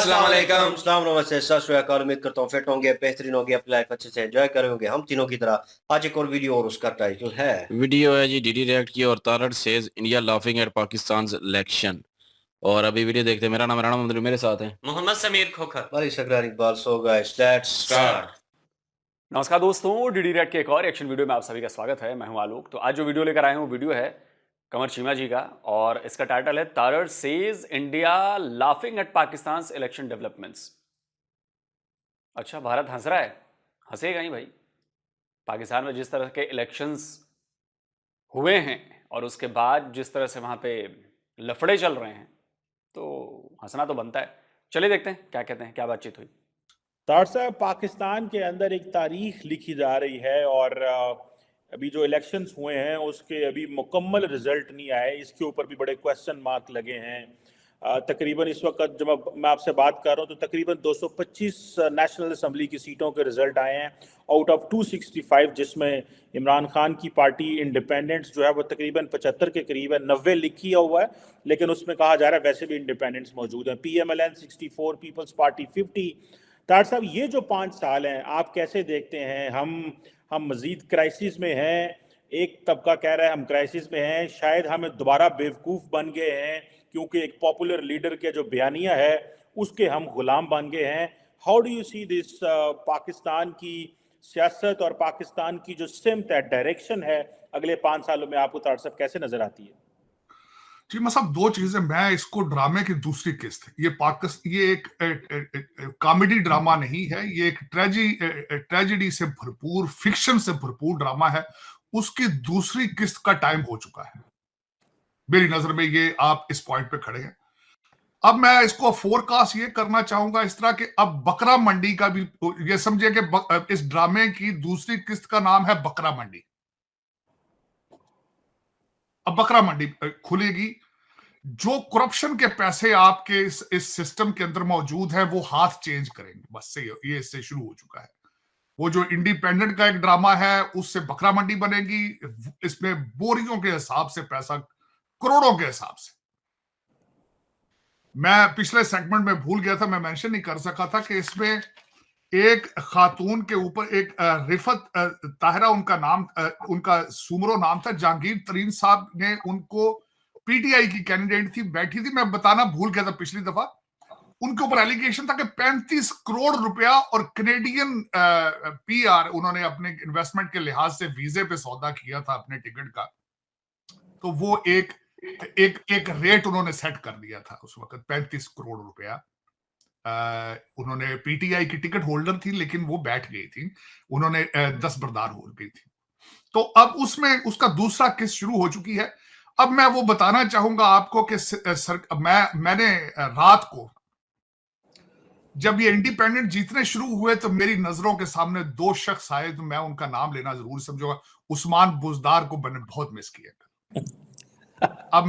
अस्सलाम वालेकुम। अस्सलाम नमस्ते सत श्री अकाल। उम्मीद करता हूँ फिट होंगे, बेहतरीन होंगे, अपनी लाइफ अच्छे से एंजॉय करोगे हम तीनों की तरह। आज एक और वीडियो और उसका टाइटल है वीडियो है जी डीडी रिएक्ट की और Tarar says India laughing at Pakistan election. और अभी वीडियो देखते हैं। मेरा नाम राणा मंदिर, मेरे साथ हैं मोहम्मद समीर खोखर। हमारी Sakrar Iqbal. So guys let's start. नमस्कार दोस्तों, डीडी रेड के एक और एक्शन वीडियो में आप सभी का स्वागत है। मैं हूं आलोक। तो आज जो वीडियो लेकर आए हूं वो वीडियो है कंवर चीमा जी का और इसका टाइटल है Tarar says India laughing at Pakistan election developments. अच्छा, भारत हंस रहा है? हंसेगा ही भाई। पाकिस्तान में जिस तरह के इलेक्शंस हुए हैं और उसके बाद जिस तरह से वहां पे लफड़े चल रहे हैं तो हंसना तो बनता है। चलिए देखते हैं क्या कहते हैं, क्या बातचीत हुई। तार साहब, पाकिस्तान के अंदर एक तारीख लिखी जा रही है और अभी जो इलेक्शंस हुए हैं उसके अभी मुकम्मल रिजल्ट नहीं आए। इसके ऊपर भी बड़े क्वेश्चन मार्क लगे हैं। तकरीबन इस वक्त जब मैं आपसे बात कर रहा हूँ तो तकरीबन 225 नेशनल असम्बली की सीटों के रिजल्ट आए हैं आउट ऑफ 265, जिसमें इमरान खान की पार्टी इंडिपेंडेंट्स जो है वो तकरीबन 75 के करीब है। 90 लिखी हुआ है लेकिन उसमें कहा जा रहा है वैसे भी इंडिपेंडेंट्स मौजूद हैं। PMLN 64, पीपल्स पार्टी 50। तार साहब, ये जो 5 साल हैं आप कैसे देखते हैं? हम मजीद क्राइसिस में हैं। एक तबका कह रहा है हम क्राइसिस में हैं, शायद हम दोबारा बेवकूफ़ बन गए हैं क्योंकि एक पॉपुलर लीडर के जो बयानिया है उसके हम गुलाम बन गए हैं। How do you see this? Pakistan की सियासत और पाकिस्तान की जो सिमत है, डायरेक्शन है, अगले 5 सालों में आपको तार साहब कैसे नजर आती है? जी मतलब दो चीजें। मैं इसको ड्रामे की दूसरी किस्त, ये एक कॉमेडी ड्रामा नहीं है, ये एक ट्रेजेडी से भरपूर, फिक्शन से भरपूर ड्रामा है। उसकी दूसरी किस्त का टाइम हो चुका है मेरी नजर में। ये आप इस पॉइंट पे खड़े हैं। अब मैं इसको फोरकास्ट ये करना चाहूंगा इस तरह के, अब बकरा मंडी का भी ये समझिए कि इस ड्रामे की दूसरी किस्त का नाम है बकरा मंडी। अब बकरा मंडी खुलेगी। जो करप्शन के पैसे आपके इस सिस्टम के अंदर मौजूद है वो हाथ चेंज करेंगे। बस से ये इससे शुरू हो चुका है। वो जो इंडिपेंडेंट का एक ड्रामा है उससे बकरा मंडी बनेगी। इसमें बोरियों के हिसाब से पैसा, करोड़ों के हिसाब से। मैं पिछले सेगमेंट में भूल गया था, मैं मेंशन नहीं कर सका था कि इसमें एक खातून के ऊपर एक रिफत ताहिरा उनका नाम, उनका सुमरो नाम था, जहांगीर तरीन साहब ने उनको, पीटीआई की कैंडिडेट थी, बैठी थी, मैं बताना भूल गया था पिछली दफा। उनके ऊपर एलिगेशन था कि 35 करोड़ रुपया और कनेडियन PR उन्होंने अपने इन्वेस्टमेंट के लिहाज से वीजे पे सौदा किया था अपने टिकट का। तो वो एक रेट उन्होंने सेट कर दिया था उस वक्त, 35 करोड़ रुपया। उन्होंने, पीटीआई की टिकट होल्डर थी लेकिन वो बैठ गई थी, उन्होंने दस्तबरदार हो गई थी। तो अब उसमें उसका दूसरा किस्त शुरू हो चुकी है। अब मैं वो बताना चाहूंगा आपको कि मैंने रात को जब ये इंडिपेंडेंट जीतने शुरू हुए तो मेरी नजरों के सामने 2 शख्स आए, तो मैं उनका नाम लेना जरूर समझूंगा। उस्मान बुजदार को मैंने बहुत मिस किया। अब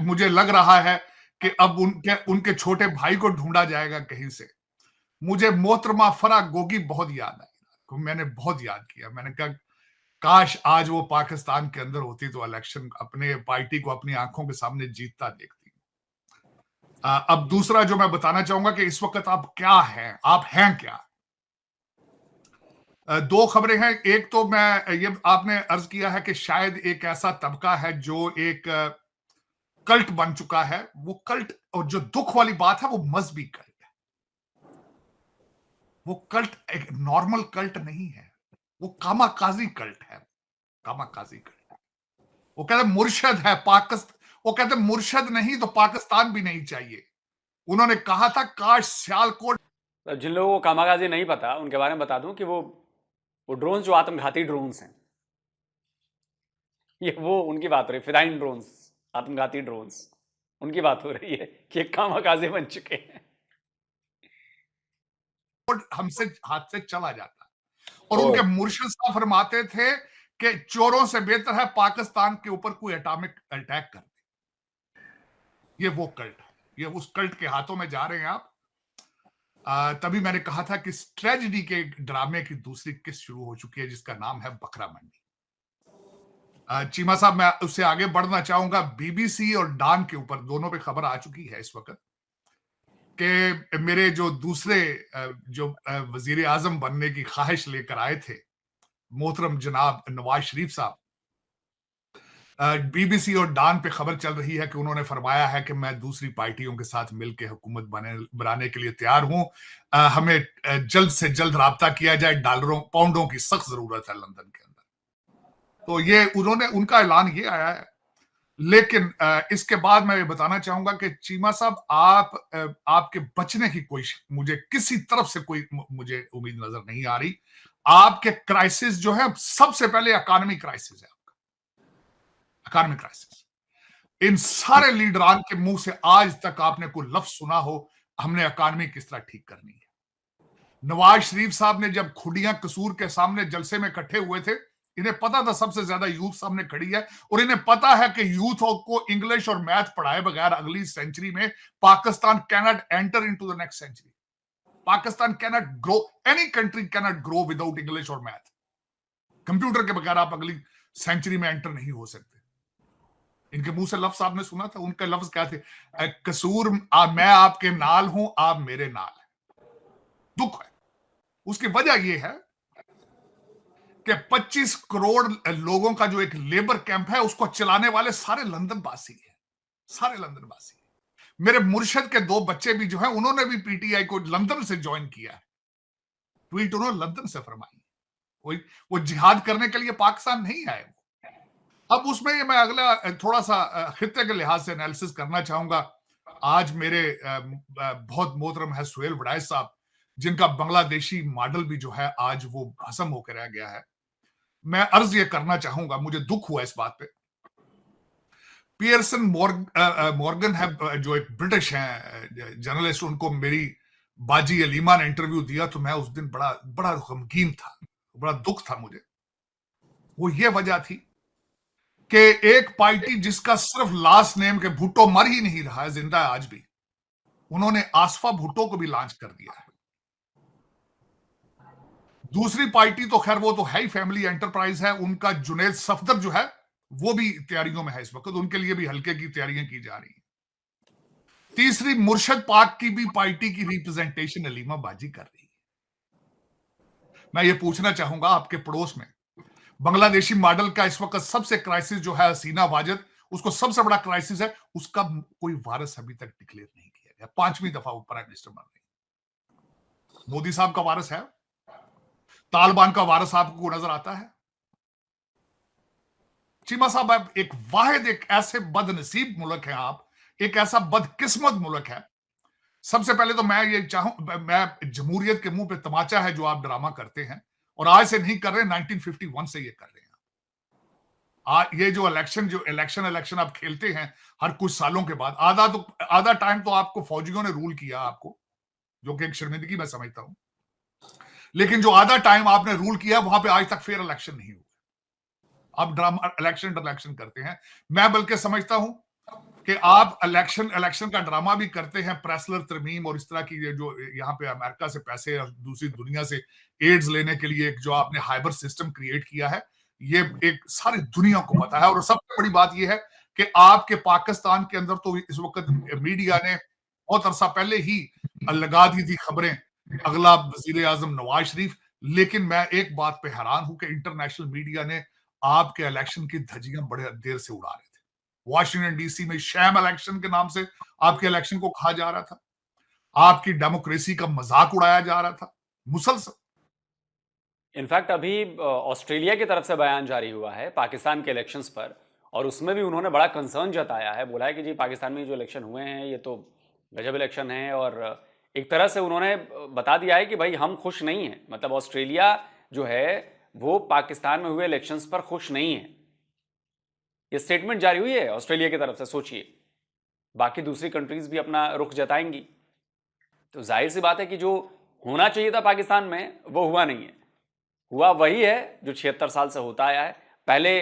मुझे लग रहा है कि अब उनके छोटे भाई को ढूंढा जाएगा कहीं से। मुझे मोहतरमा फरा गोगी बहुत याद आई, मैंने बहुत याद किया। मैंने कहा काश आज वो पाकिस्तान के अंदर होती तो इलेक्शन अपने पार्टी को अपनी आंखों के सामने जीतता देखती। अब दूसरा जो मैं बताना चाहूंगा कि इस वक्त आप क्या हैं, आप हैं क्या। 2 खबरें हैं। एक तो मैं ये आपने अर्ज किया है कि शायद एक ऐसा तबका है जो एक कल्ट बन चुका है। वो कल्ट, और जो दुख वाली बात है, वो मजहबी कल्ट है। वो कल्ट एक नॉर्मल कल्ट नहीं है, वो कामाकाजी कल्ट है। Kamikaze cult. वो कहते मुर्शद है पाकिस्तान, वो कहते मुर्शद नहीं तो पाकिस्तान भी नहीं चाहिए। उन्होंने कहा था काश सियालकोट। जिन लोगों को कामाकाजी नहीं पता उनके बारे में बता दूं कि वो ड्रोन्स जो आत्मघाती ड्रोन्स हैं, ये वो उनकी बात हो रही है। फिदाइन ड्रोन्स, आत्मघाती ड्रोन्स, उनकी बात हो रही है कि कामाकाजी बन चुके हैं। हमसे हाथ से चला जाता और उनके मुर्शिद साहब फरमाते थे कि चोरों से बेहतर है पाकिस्तान के ऊपर कोई एटॉमिक अटैक कर दे। ये वो कल्ट है, ये उस कल्ट के हाथों में जा रहे हैं आप। तभी मैंने कहा था कि ट्रेजेडी के ड्रामे की दूसरी किस्त शुरू हो चुकी है जिसका नाम है बकरा मंडी। चीमा साहब, मैं उससे आगे बढ़ना चाहूंगा। BBC और डॉन के ऊपर दोनों पे खबर आ चुकी है इस वक्त कि मेरे जो दूसरे जो वजीर आजम बनने की ख्वाहिश लेकर आए थे, मोहतरम जनाब नवाज शरीफ साहब, बीबीसी और डान पे खबर चल रही है कि उन्होंने फरमाया है कि मैं दूसरी पार्टियों के साथ मिलकर हुकूमत बनाने के लिए तैयार हूं। हमें जल्द से जल्द राब्ता किया जाए, डॉलरों पाउंडों की सख्त जरूरत है लंदन के अंदर। तो ये उनका ऐलान ये आया है। लेकिन इसके बाद मैं ये बताना चाहूंगा कि चीमा साहब, आपके बचने की कोई मुझे किसी तरफ से कोई मुझे उम्मीद नजर नहीं आ रही। आपके क्राइसिस जो है सबसे पहले इकोनॉमिक क्राइसिस है, आपका इकोनॉमिक क्राइसिस। इन सारे लीडरान के मुंह से आज तक आपने कोई लफ्ज सुना हो हमने इकोनॉमी किस तरह ठीक करनी है? नवाज शरीफ साहब ने जब खुडियां कसूर के सामने जलसे में इकट्ठे हुए थे, इन्हें पता था सबसे ज्यादा यूथ सामने खड़ी है और इन्हें पता है कि यूथ को इंग्लिश और मैथ पढ़ाए बगैर अगली सेंचुरी में Pakistan cannot enter into the next century. Pakistan cannot grow, any country cannot grow without English और मैथ। कंप्यूटर के बगैर आप अगली सेंचुरी में एंटर नहीं हो सकते। इनके मुंह से लफ्ज आपने सुना था, उनके लफ्ज क्या थे? कसूर मैं आपके नाल हूं, आप मेरे नाल हैं। दुख है। उसकी वजह यह है कि 25 करोड़ लोगों का जो एक लेबर कैंप है उसको चलाने वाले सारे लंदन वासी हैं, सारे लंदन वासी। मेरे मुर्शद के 2 बच्चे भी जो हैं उन्होंने भी पीटीआई को लंदन से ज्वाइन किया है। ट्वीट उन्होंने लंदन से फरमाई। वो जिहाद करने के लिए पाकिस्तान नहीं आए। अब उसमें मैं अगला थोड़ा सा खित्ते के लिहाज से एनालिसिस करना चाहूंगा। आज मेरे बहुत मोहतरम है सुहेल वड़ाइच साहब, जिनका बांग्लादेशी मॉडल भी जो है आज वो भस्म होकर रह गया है। मैं अर्ज ये करना चाहूंगा, मुझे दुख हुआ इस बात पे। पियर्सन मॉर्गन है जो एक ब्रिटिश हैं जर्नलिस्ट, उनको मेरी बाजी अलीमा ने इंटरव्यू दिया तो मैं उस दिन बड़ा बड़ा गमगीन था, बड़ा दुख था मुझे। वो ये वजह थी कि एक पार्टी जिसका सिर्फ लास्ट नेम के भुट्टो मर ही नहीं रहा है, जिंदा है आज भी, उन्होंने आसफा भुट्टो को भी लॉन्च कर दिया है। दूसरी पार्टी तो खैर वो तो है ही फैमिली एंटरप्राइज है, उनका जुनैद सफदर जो है वो भी तैयारियों में है इस वक्त, उनके लिए भी हल्के की तैयारियां की जा रही हैं। तीसरी मुर्शद पाक की भी पार्टी की रिप्रेजेंटेशन अलीमा बाजी कर रही है। मैं ये पूछना चाहूंगा, आपके पड़ोस में बांग्लादेशी मॉडल का इस वक्त सबसे क्राइसिस जो है हसीना वाजिद, उसको सबसे बड़ा क्राइसिस है, उसका कोई वारिस अभी तक डिक्लेयर नहीं किया गया। 5वीं दफा वो प्राइम मिनिस्टर बन रही। मोदी साहब का वारिस है? तालिबान का वारिस आपको नजर आता है? चीमा साहब, आप एक ऐसे बदनसीब मुल्क है, आप एक ऐसा बदकिस्मत मुल्क है। सबसे पहले तो मैं ये मैं जमहूरियत के मुंह पे तमाचा है जो आप ड्रामा करते हैं, और आज से नहीं कर रहे, 1951 से ये कर रहे हैं। ये जो इलेक्शन आप खेलते हैं हर कुछ सालों के बाद, आधा टाइम तो आपको फौजियों ने रूल किया आपको, जो कि एक शर्मिंदगी मैं समझता हूं। लेकिन जो आधा टाइम आपने रूल किया वहां पे आज तक फेयर इलेक्शन नहीं हुआ। आप ड्रामा इलेक्शन करते हैं। मैं बल्कि समझता हूं कि आप इलेक्शन का ड्रामा भी करते हैं, प्रेसलर तरमीम और इस तरह की जो यहाँ पे अमेरिका से पैसे और दूसरी दुनिया से एड्स लेने के लिए जो आपने हाइबर सिस्टम क्रिएट किया है, ये एक सारी दुनिया को पता है। और सबसे बड़ी बात यह है कि आपके पाकिस्तान के अंदर तो इस वक्त मीडिया ने बहुत अरसा पहले ही लगा दी थी खबरें, अगला वजीर आजम नवाज शरीफ। लेकिन मैं एक बात पे हैरान हूं कि इंटरनेशनल मीडिया ने आपके इलेक्शन की धज्जियां बड़े देर से उड़ा रहे थे। वॉशिंगटन डीसी में शैम इलेक्शन के नाम से आपके इलेक्शन को कहा जा रहा था, आपकी डेमोक्रेसी का मजाक उड़ाया जा रहा था मुसलसल। इनफैक्ट अभी ऑस्ट्रेलिया की तरफ से बयान जारी हुआ है पाकिस्तान के इलेक्शंस पर, और उसमें भी उन्होंने बड़ा कंसर्न जताया है। बोला है कि जी पाकिस्तान में जो इलेक्शन हुए हैं ये तो गजब इलेक्शन है, और एक तरह से उन्होंने बता दिया है कि भाई हम खुश नहीं हैं। मतलब ऑस्ट्रेलिया जो है वो पाकिस्तान में हुए इलेक्शंस पर खुश नहीं है। ये स्टेटमेंट जारी हुई है ऑस्ट्रेलिया की तरफ से। सोचिए, बाकी दूसरी कंट्रीज भी अपना रुख जताएंगी, तो जाहिर सी बात है कि जो होना चाहिए था पाकिस्तान में वो हुआ नहीं है। हुआ वही है जो 76 साल से होता आया है। पहले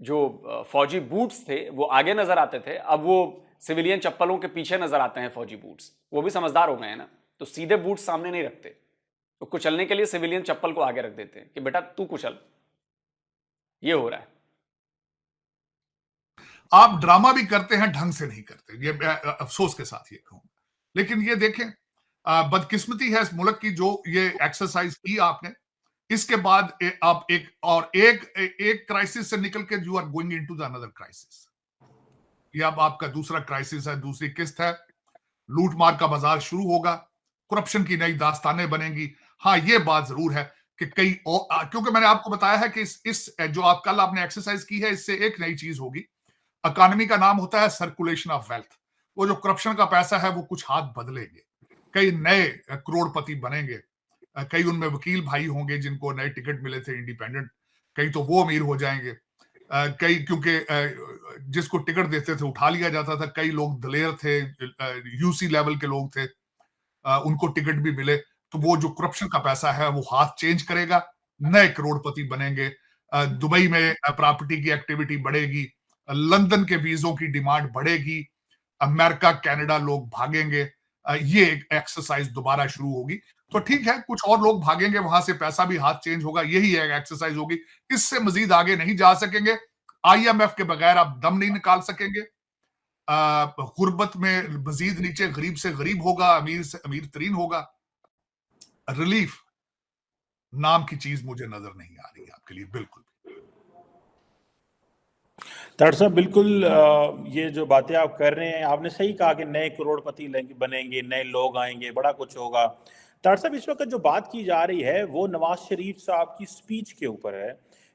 जो फौजी बूट्स थे वो आगे नजर आते थे, अब वो सिविलियन चप्पलों के पीछे नजर आते हैं फौजी बूट्स। वो भी समझदार हो गए हैं ना, तो सीधे बूट्स सामने नहीं रखते, तो कुचलने के लिए सिविलियन चप्पल को आगे रख देते हैं कि बेटा तू कुचल। ये हो रहा है। आप ड्रामा भी करते हैं, ढंग से नहीं करते, ये अफसोस के साथ ये कहूं। लेकिन ये देखें, बदकिस्मती है इस मुल्क की जो ये एक्सरसाइज की आपने, इसके बाद आप एक क्राइसिस से निकल के you are going into the another crisis. ये अब आपका दूसरा क्राइसिस है, दूसरी किस्त है, लूटमार का बाजार शुरू होगा, करप्शन की नई दास्तानें बनेंगी। हाँ, ये बात जरूर है कि क्योंकि मैंने आपको बताया है कि इस जो आप कल आपने एक्सरसाइज की है, इससे एक नई चीज होगी। इकोनॉमी का नाम होता है सर्कुलेशन ऑफ वेल्थ। वो जो करप्शन का पैसा है वो कुछ हाथ बदलेंगे, कई नए करोड़पति बनेंगे, कई उनमें वकील भाई होंगे जिनको नए टिकट मिले थे इंडिपेंडेंट, कई तो वो अमीर हो जाएंगे, कई क्योंकि जिसको टिकट देते थे उठा लिया जाता था, कई लोग दलेर थे, यूसी लेवल के लोग थे, उनको टिकट भी मिले। तो वो जो करप्शन का पैसा है वो हाथ चेंज करेगा, नए करोड़पति बनेंगे, दुबई में प्रॉपर्टी की एक्टिविटी बढ़ेगी, लंदन के वीजों की डिमांड बढ़ेगी, अमेरिका कनाडा लोग भागेंगे, ये एक एक्सरसाइज दोबारा शुरू होगी। तो ठीक है, कुछ और लोग भागेंगे वहां से, पैसा भी हाथ चेंज होगा, यही एक एक्सरसाइज होगी। इससे मजीद आगे नहीं जा सकेंगे। आईएमएफ के बगैर आप दम नहीं निकाल सकेंगे। गुर्बत में मजीद नीचे गरीब से गरीब होगा, अमीर से अमीर तरीन होगा। रिलीफ नाम की चीज मुझे नजर नहीं आ रही है आपके लिए बिल्कुल। तार साहब बिल्कुल, ये जो बातें आप कर रहे हैं, आपने सही कहा कि नए करोड़पति बनेंगे, नए लोग आएंगे, बड़ा कुछ होगा। तार साहब, इस वक्त जो बात की जा रही है वो नवाज शरीफ साहब की स्पीच के ऊपर है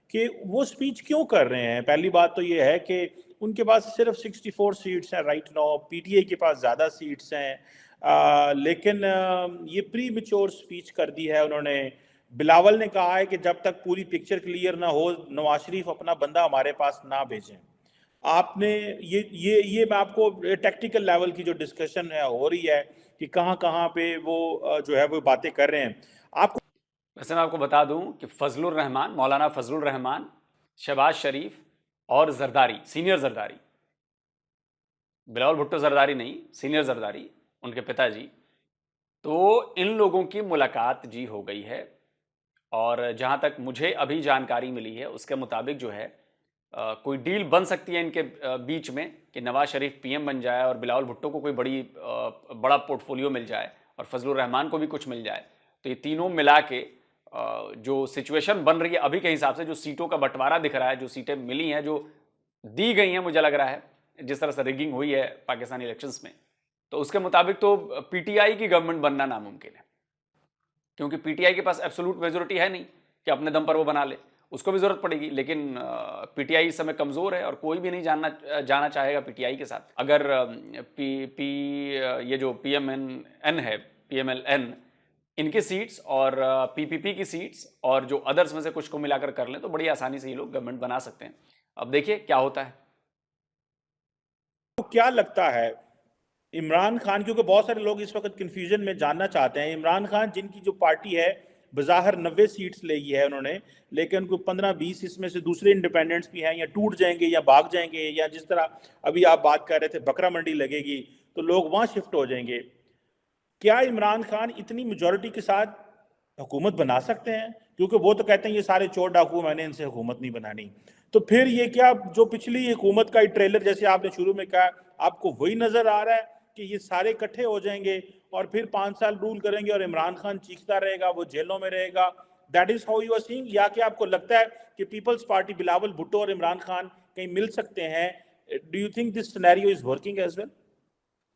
कि वो स्पीच क्यों कर रहे हैं। पहली बात तो ये है कि उनके पास सिर्फ 64 सीट्स हैं राइट नाउ, पीटीआई के पास ज़्यादा सीट्स हैं, लेकिन ये प्री मेच्योर स्पीच कर दी है उन्होंने। बिलावल ने कहा है कि जब तक पूरी पिक्चर क्लियर ना हो, नवाज शरीफ अपना बंदा हमारे पास ना भेजें। आपने ये मैं आपको टेक्निकल लेवल की जो डिस्कशन है हो रही है कि कहाँ पे वो जो है वो बातें कर रहे हैं। आपको वैसे मैं आपको बता दूं कि फजलुर रहमान, मौलाना फजलुर रहमान, शहबाज शरीफ और जरदारी, सीनियर जरदारी, बिलावल भुट्टो जरदारी नहीं, सीनियर जरदारी, उनके पिताजी, तो इन लोगों की मुलाकात जी हो गई है। और जहां तक मुझे अभी जानकारी मिली है उसके मुताबिक जो है कोई डील बन सकती है इनके बीच में कि नवाज शरीफ पीएम बन जाए और बिलावल भुट्टो को कोई बड़ा पोर्टफोलियो मिल जाए और फजलुर रहमान को भी कुछ मिल जाए। तो ये तीनों मिला के जो सिचुएशन बन रही है अभी के हिसाब से, जो सीटों का बंटवारा दिख रहा है, जो सीटें मिली हैं, जो दी गई हैं, मुझे लग रहा है जिस तरह से रिगिंग हुई है पाकिस्तानी इलेक्शंस में, तो उसके मुताबिक तो पीटीआई की गवर्नमेंट बनना नामुमकिन है, क्योंकि पीटीआई के पास एब्सोल्यूट मेजोरिटी है नहीं कि अपने दम पर वो बना ले, उसको भी जरूरत पड़ेगी। लेकिन पीटीआई इस समय कमजोर है और कोई भी नहीं जाना चाहेगा पीटीआई के साथ। अगर ये जो पीएमएन है, पीएमएलएन, इनकी सीट्स और पीपीपी की सीट्स और जो अदर्स में से कुछ को मिलाकर कर लें तो बड़ी आसानी से ये लोग गवर्नमेंट बना सकते हैं। अब देखिए क्या होता है। तो क्या लगता है इमरान खान, क्योंकि बहुत सारे लोग इस वक्त कंफ्यूजन में जानना चाहते हैं, इमरान खान जिनकी जो पार्टी है बज़ाहिर 90 सीट्स ली है उन्होंने, लेकिन कोई 15-20 इसमें से दूसरे इंडिपेंडेंट्स भी हैं, या टूट जाएंगे या भाग जाएंगे, या जिस तरह अभी आप बात कर रहे थे बकरा मंडी लगेगी तो लोग वहां शिफ्ट हो जाएंगे। क्या इमरान खान इतनी मेजॉरिटी के साथ हुकूमत बना सकते हैं? क्योंकि वो तो कहते हैं ये सारे चोर डाकू, मैंने इनसे हुकूमत नहीं बनानी। तो फिर ये क्या जो पिछली हुकूमत का ट्रेलर जैसे आपने शुरू में कहा, आपको वही नजर आ रहा है कि ये सारे इकट्ठे हो जाएंगे और फिर 5 साल रूल करेंगे और इमरान खान चीखता रहेगा, वो जेलों में रहेगा? That is how you are seeing? या कि आपको लगता है कि पीपल्स पार्टी, बिलावल भुट्टो और इमरान खान कहीं मिल सकते हैं? Do you think this scenario is working as well?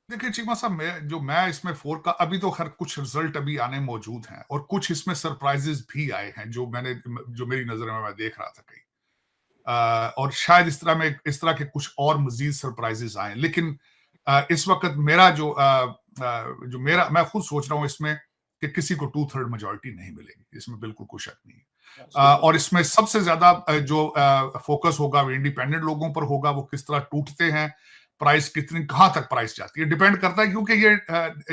देखिए चीमा साहब, मैं इसमें फोर का अभी तो खैर कुछ रिजल्ट अभी आने मौजूद हैं और कुछ इसमें सरप्राइजेस भी आए हैं जो मेरी नजर में मैं देख रहा था कहीं, और शायद इस तरह के कुछ और मजीद सरप्राइजेस आए। लेकिन इस वक्त मेरा मैं खुद सोच रहा हूं इसमें कि किसी को 2/3 मेजॉरिटी नहीं मिलेगी, इसमें बिल्कुल कोई शक नहीं। और इसमें सबसे ज्यादा जो फोकस होगा वो इंडिपेंडेंट लोगों पर होगा, वो किस तरह टूटते हैं, प्राइस कहां तक प्राइस जाती है, डिपेंड करता है। क्योंकि ये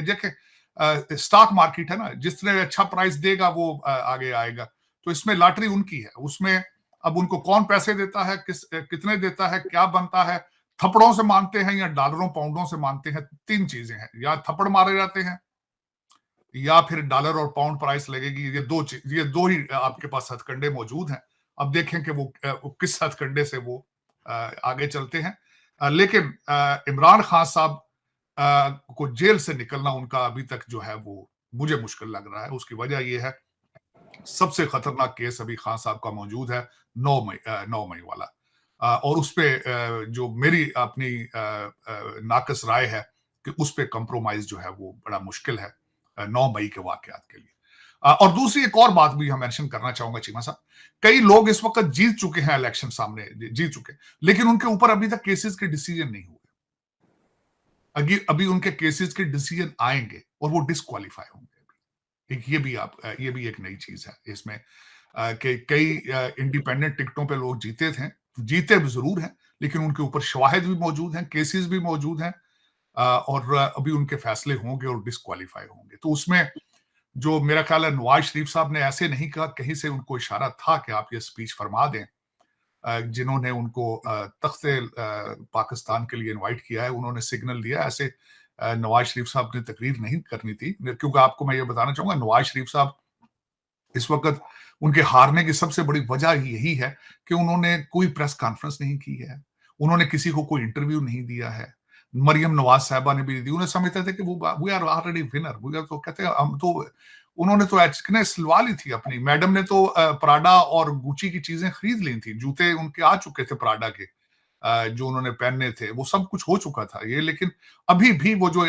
देखिए स्टॉक मार्केट है ना, जिसने अच्छा प्राइस देगा वो आगे आएगा। तो इसमें लॉटरी उनकी है, उसमें अब उनको कौन पैसे देता है, कितने देता है, क्या बनता है, थप्पड़ों से मानते हैं या डॉलरों पाउंडों से मानते हैं। 3 चीजें हैं, या थप्पड़ मारे जाते हैं या फिर डॉलर और पाउंड प्राइस लगेगी। ये दो ही आपके पास हथकंडे मौजूद हैं। अब देखें कि वो किस हथकंडे से वो आगे चलते हैं। लेकिन इमरान खान साहब को जेल से निकलना उनका अभी तक जो है वो मुझे मुश्किल लग रहा है। उसकी वजह ये है, सबसे खतरनाक केस अभी खान साहब का मौजूद है 9 मई वाला, और उस पे जो मेरी अपनी नाकस राय है कि उस पे कंप्रोमाइज जो है वो बड़ा मुश्किल है 9 मई के वाकयात के लिए। और दूसरी एक और बात भी हम मेंशन करना चाहूंगा चीमा साहब, कई लोग इस वक्त जीत चुके हैं इलेक्शन, सामने जीत चुके, लेकिन उनके ऊपर अभी तक केसेस के डिसीजन नहीं हुए। अभी उनके केसेस के डिसीजन आएंगे और वो डिस्क्वालीफाई होंगे। ये भी एक नई चीज है इसमें, कि कई इंडिपेंडेंट टिकटों पे लोग जीते भी जरूर हैं, लेकिन उनके ऊपर शवाहिद भी मौजूद हैं, केसेस भी मौजूद हैं, और अभी उनके फैसले होंगे और डिस्क्वालीफाई होंगे। तो उसमें जो मेरा ख्याल है नवाज शरीफ साहब ने ऐसे नहीं कहा, कहीं से उनको इशारा था कि आप ये स्पीच फरमा दें। जिन्होंने उनको तख्ते पाकिस्तान के लिए इनवाइट किया है, उन्होंने सिग्नल दिया, ऐसे नवाज शरीफ साहब ने तकरीर नहीं करनी थी। क्योंकि आपको मैं ये बताना चाहूंगा, नवाज शरीफ साहब इस वक्त उनके हारने की सबसे बड़ी वजह यही है कि उन्होंने कोई प्रेस कॉन्फ्रेंस नहीं की है, उन्होंने किसी को कोई इंटरव्यू नहीं दिया है। मरियम नवाज साहबा ने भी दी, उन्हें समझते थे कि वी आर ऑलरेडी विनर, तो कहते हैं हम तो, उन्होंने तो एचकने सिलवा ली थी अपनी, मैडम ने तो प्राडा और गुची की चीजें खरीद ली थी, जूते उनके आ चुके थे प्राडा के, जो उन्होंने पहनने थे, वो सब कुछ हो चुका था ये। लेकिन अभी भी वो जो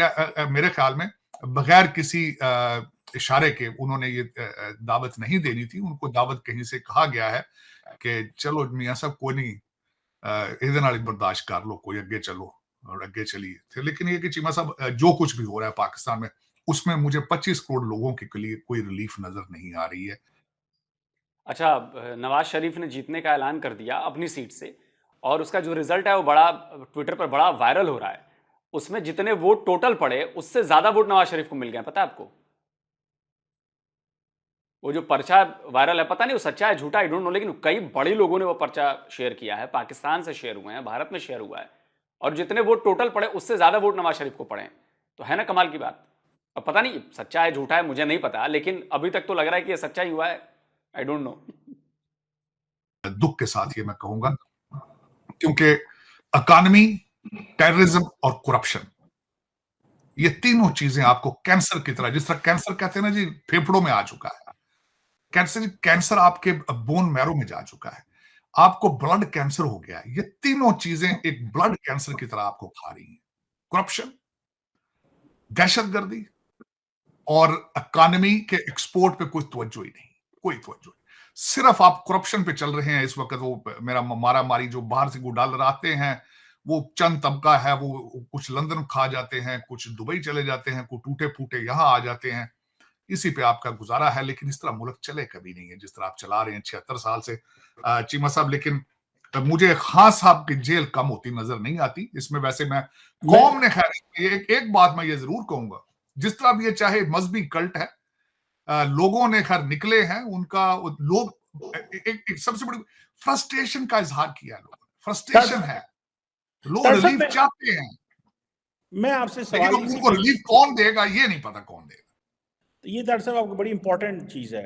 मेरे ख्याल में बगैर किसी इशारे के उन्होंने ये दावत नहीं देनी थी, उनको दावत कहीं से कहा गया है कि चलो मियां साहब कोई नहीं, ਇਹਦੇ ਨਾਲ बर्दाश्त कर लो, कोई अगे चलो और अगे चलिए थे। लेकिन ये कि चीमा साहब जो कुछ भी हो रहा है पाकिस्तान में, उसमें मुझे 25 करोड़ लोगों के लिए कोई रिलीफ नजर नहीं आ रही है। अच्छा, नवाज शरीफ ने जीतने का ऐलान कर दिया अपनी सीट से, और उसका जो रिजल्ट है वो बड़ा ट्विटर पर बड़ा वायरल हो रहा है। उसमें जितने वोट टोटल पड़े उससे ज्यादा वोट नवाज शरीफ को मिल गए, पता है आपको? वो जो पर्चा वायरल है, पता नहीं वो सच्चा है झूठा, आई डोंट नो, लेकिन कई बड़े लोगों ने वो पर्चा शेयर किया है, पाकिस्तान से शेयर हुए हैं, भारत में शेयर हुआ है, और जितने वोट टोटल पड़े उससे ज्यादा वोट नवाज शरीफ को पड़े। तो है ना कमाल की बात। अब पता नहीं सच्चा है झूठा है मुझे नहीं पता, लेकिन अभी तक तो लग रहा है कि ये सच्चा ही हुआ है, आई डोंट नो। दुख के साथ ये मैं कहूंगा, क्योंकि इकोनॉमी, टेररिज्म और करप्शन, ये तीनों चीजें आपको कैंसर की तरह, जिस तरह कैंसर कहते हैं ना जी, फेफड़ों में आ चुका है, कैंसर आपके बोन मैरो में जा चुका है, आपको ब्लड कैंसर हो गया है। ये तीनों चीजें एक ब्लड कैंसर की तरह आपको खा रही हैं। करप्शन, दहशतगर्दी और इकोनॉमी के एक्सपोर्ट पे कोई तवज्जो ही नहीं, कोई तवज्जो नहीं। सिर्फ आप करप्शन पे चल रहे हैं इस वक्त। वो मेरा मारा मारी जो बाहर से डॉलर आते हैं, वो चंद तबका है, वो कुछ लंदन खा जाते हैं, कुछ दुबई चले जाते हैं, कुछ टूटे फूटे यहां आ जाते हैं, इसी पे आपका गुजारा है। लेकिन इस तरह मुल्क चले कभी नहीं है जिस तरह आप चला रहे हैं 76 साल से चीमा साहब। लेकिन मुझे खान साहब की जेल कम होती नजर नहीं आती इसमें। वैसे मैं कौम ने खैर एक बात मैं ये जरूर कहूंगा, जिस तरह भी ये चाहे मजहबी कल्ट है, लोगों ने खैर निकले हैं, उनका लोग एक सबसे बड़ी फ्रस्ट्रेशन का इजहार किया, लोगों ने फ्रस्ट्रेशन है, लोग रिलीफ चाहते हैं। मैं आपसे सवाल, लेकिन उनको रिलीफ कौन देगा ये नहीं पता कौन देगा। ये दरअसल आपको बड़ी इंपॉर्टेंट चीज है।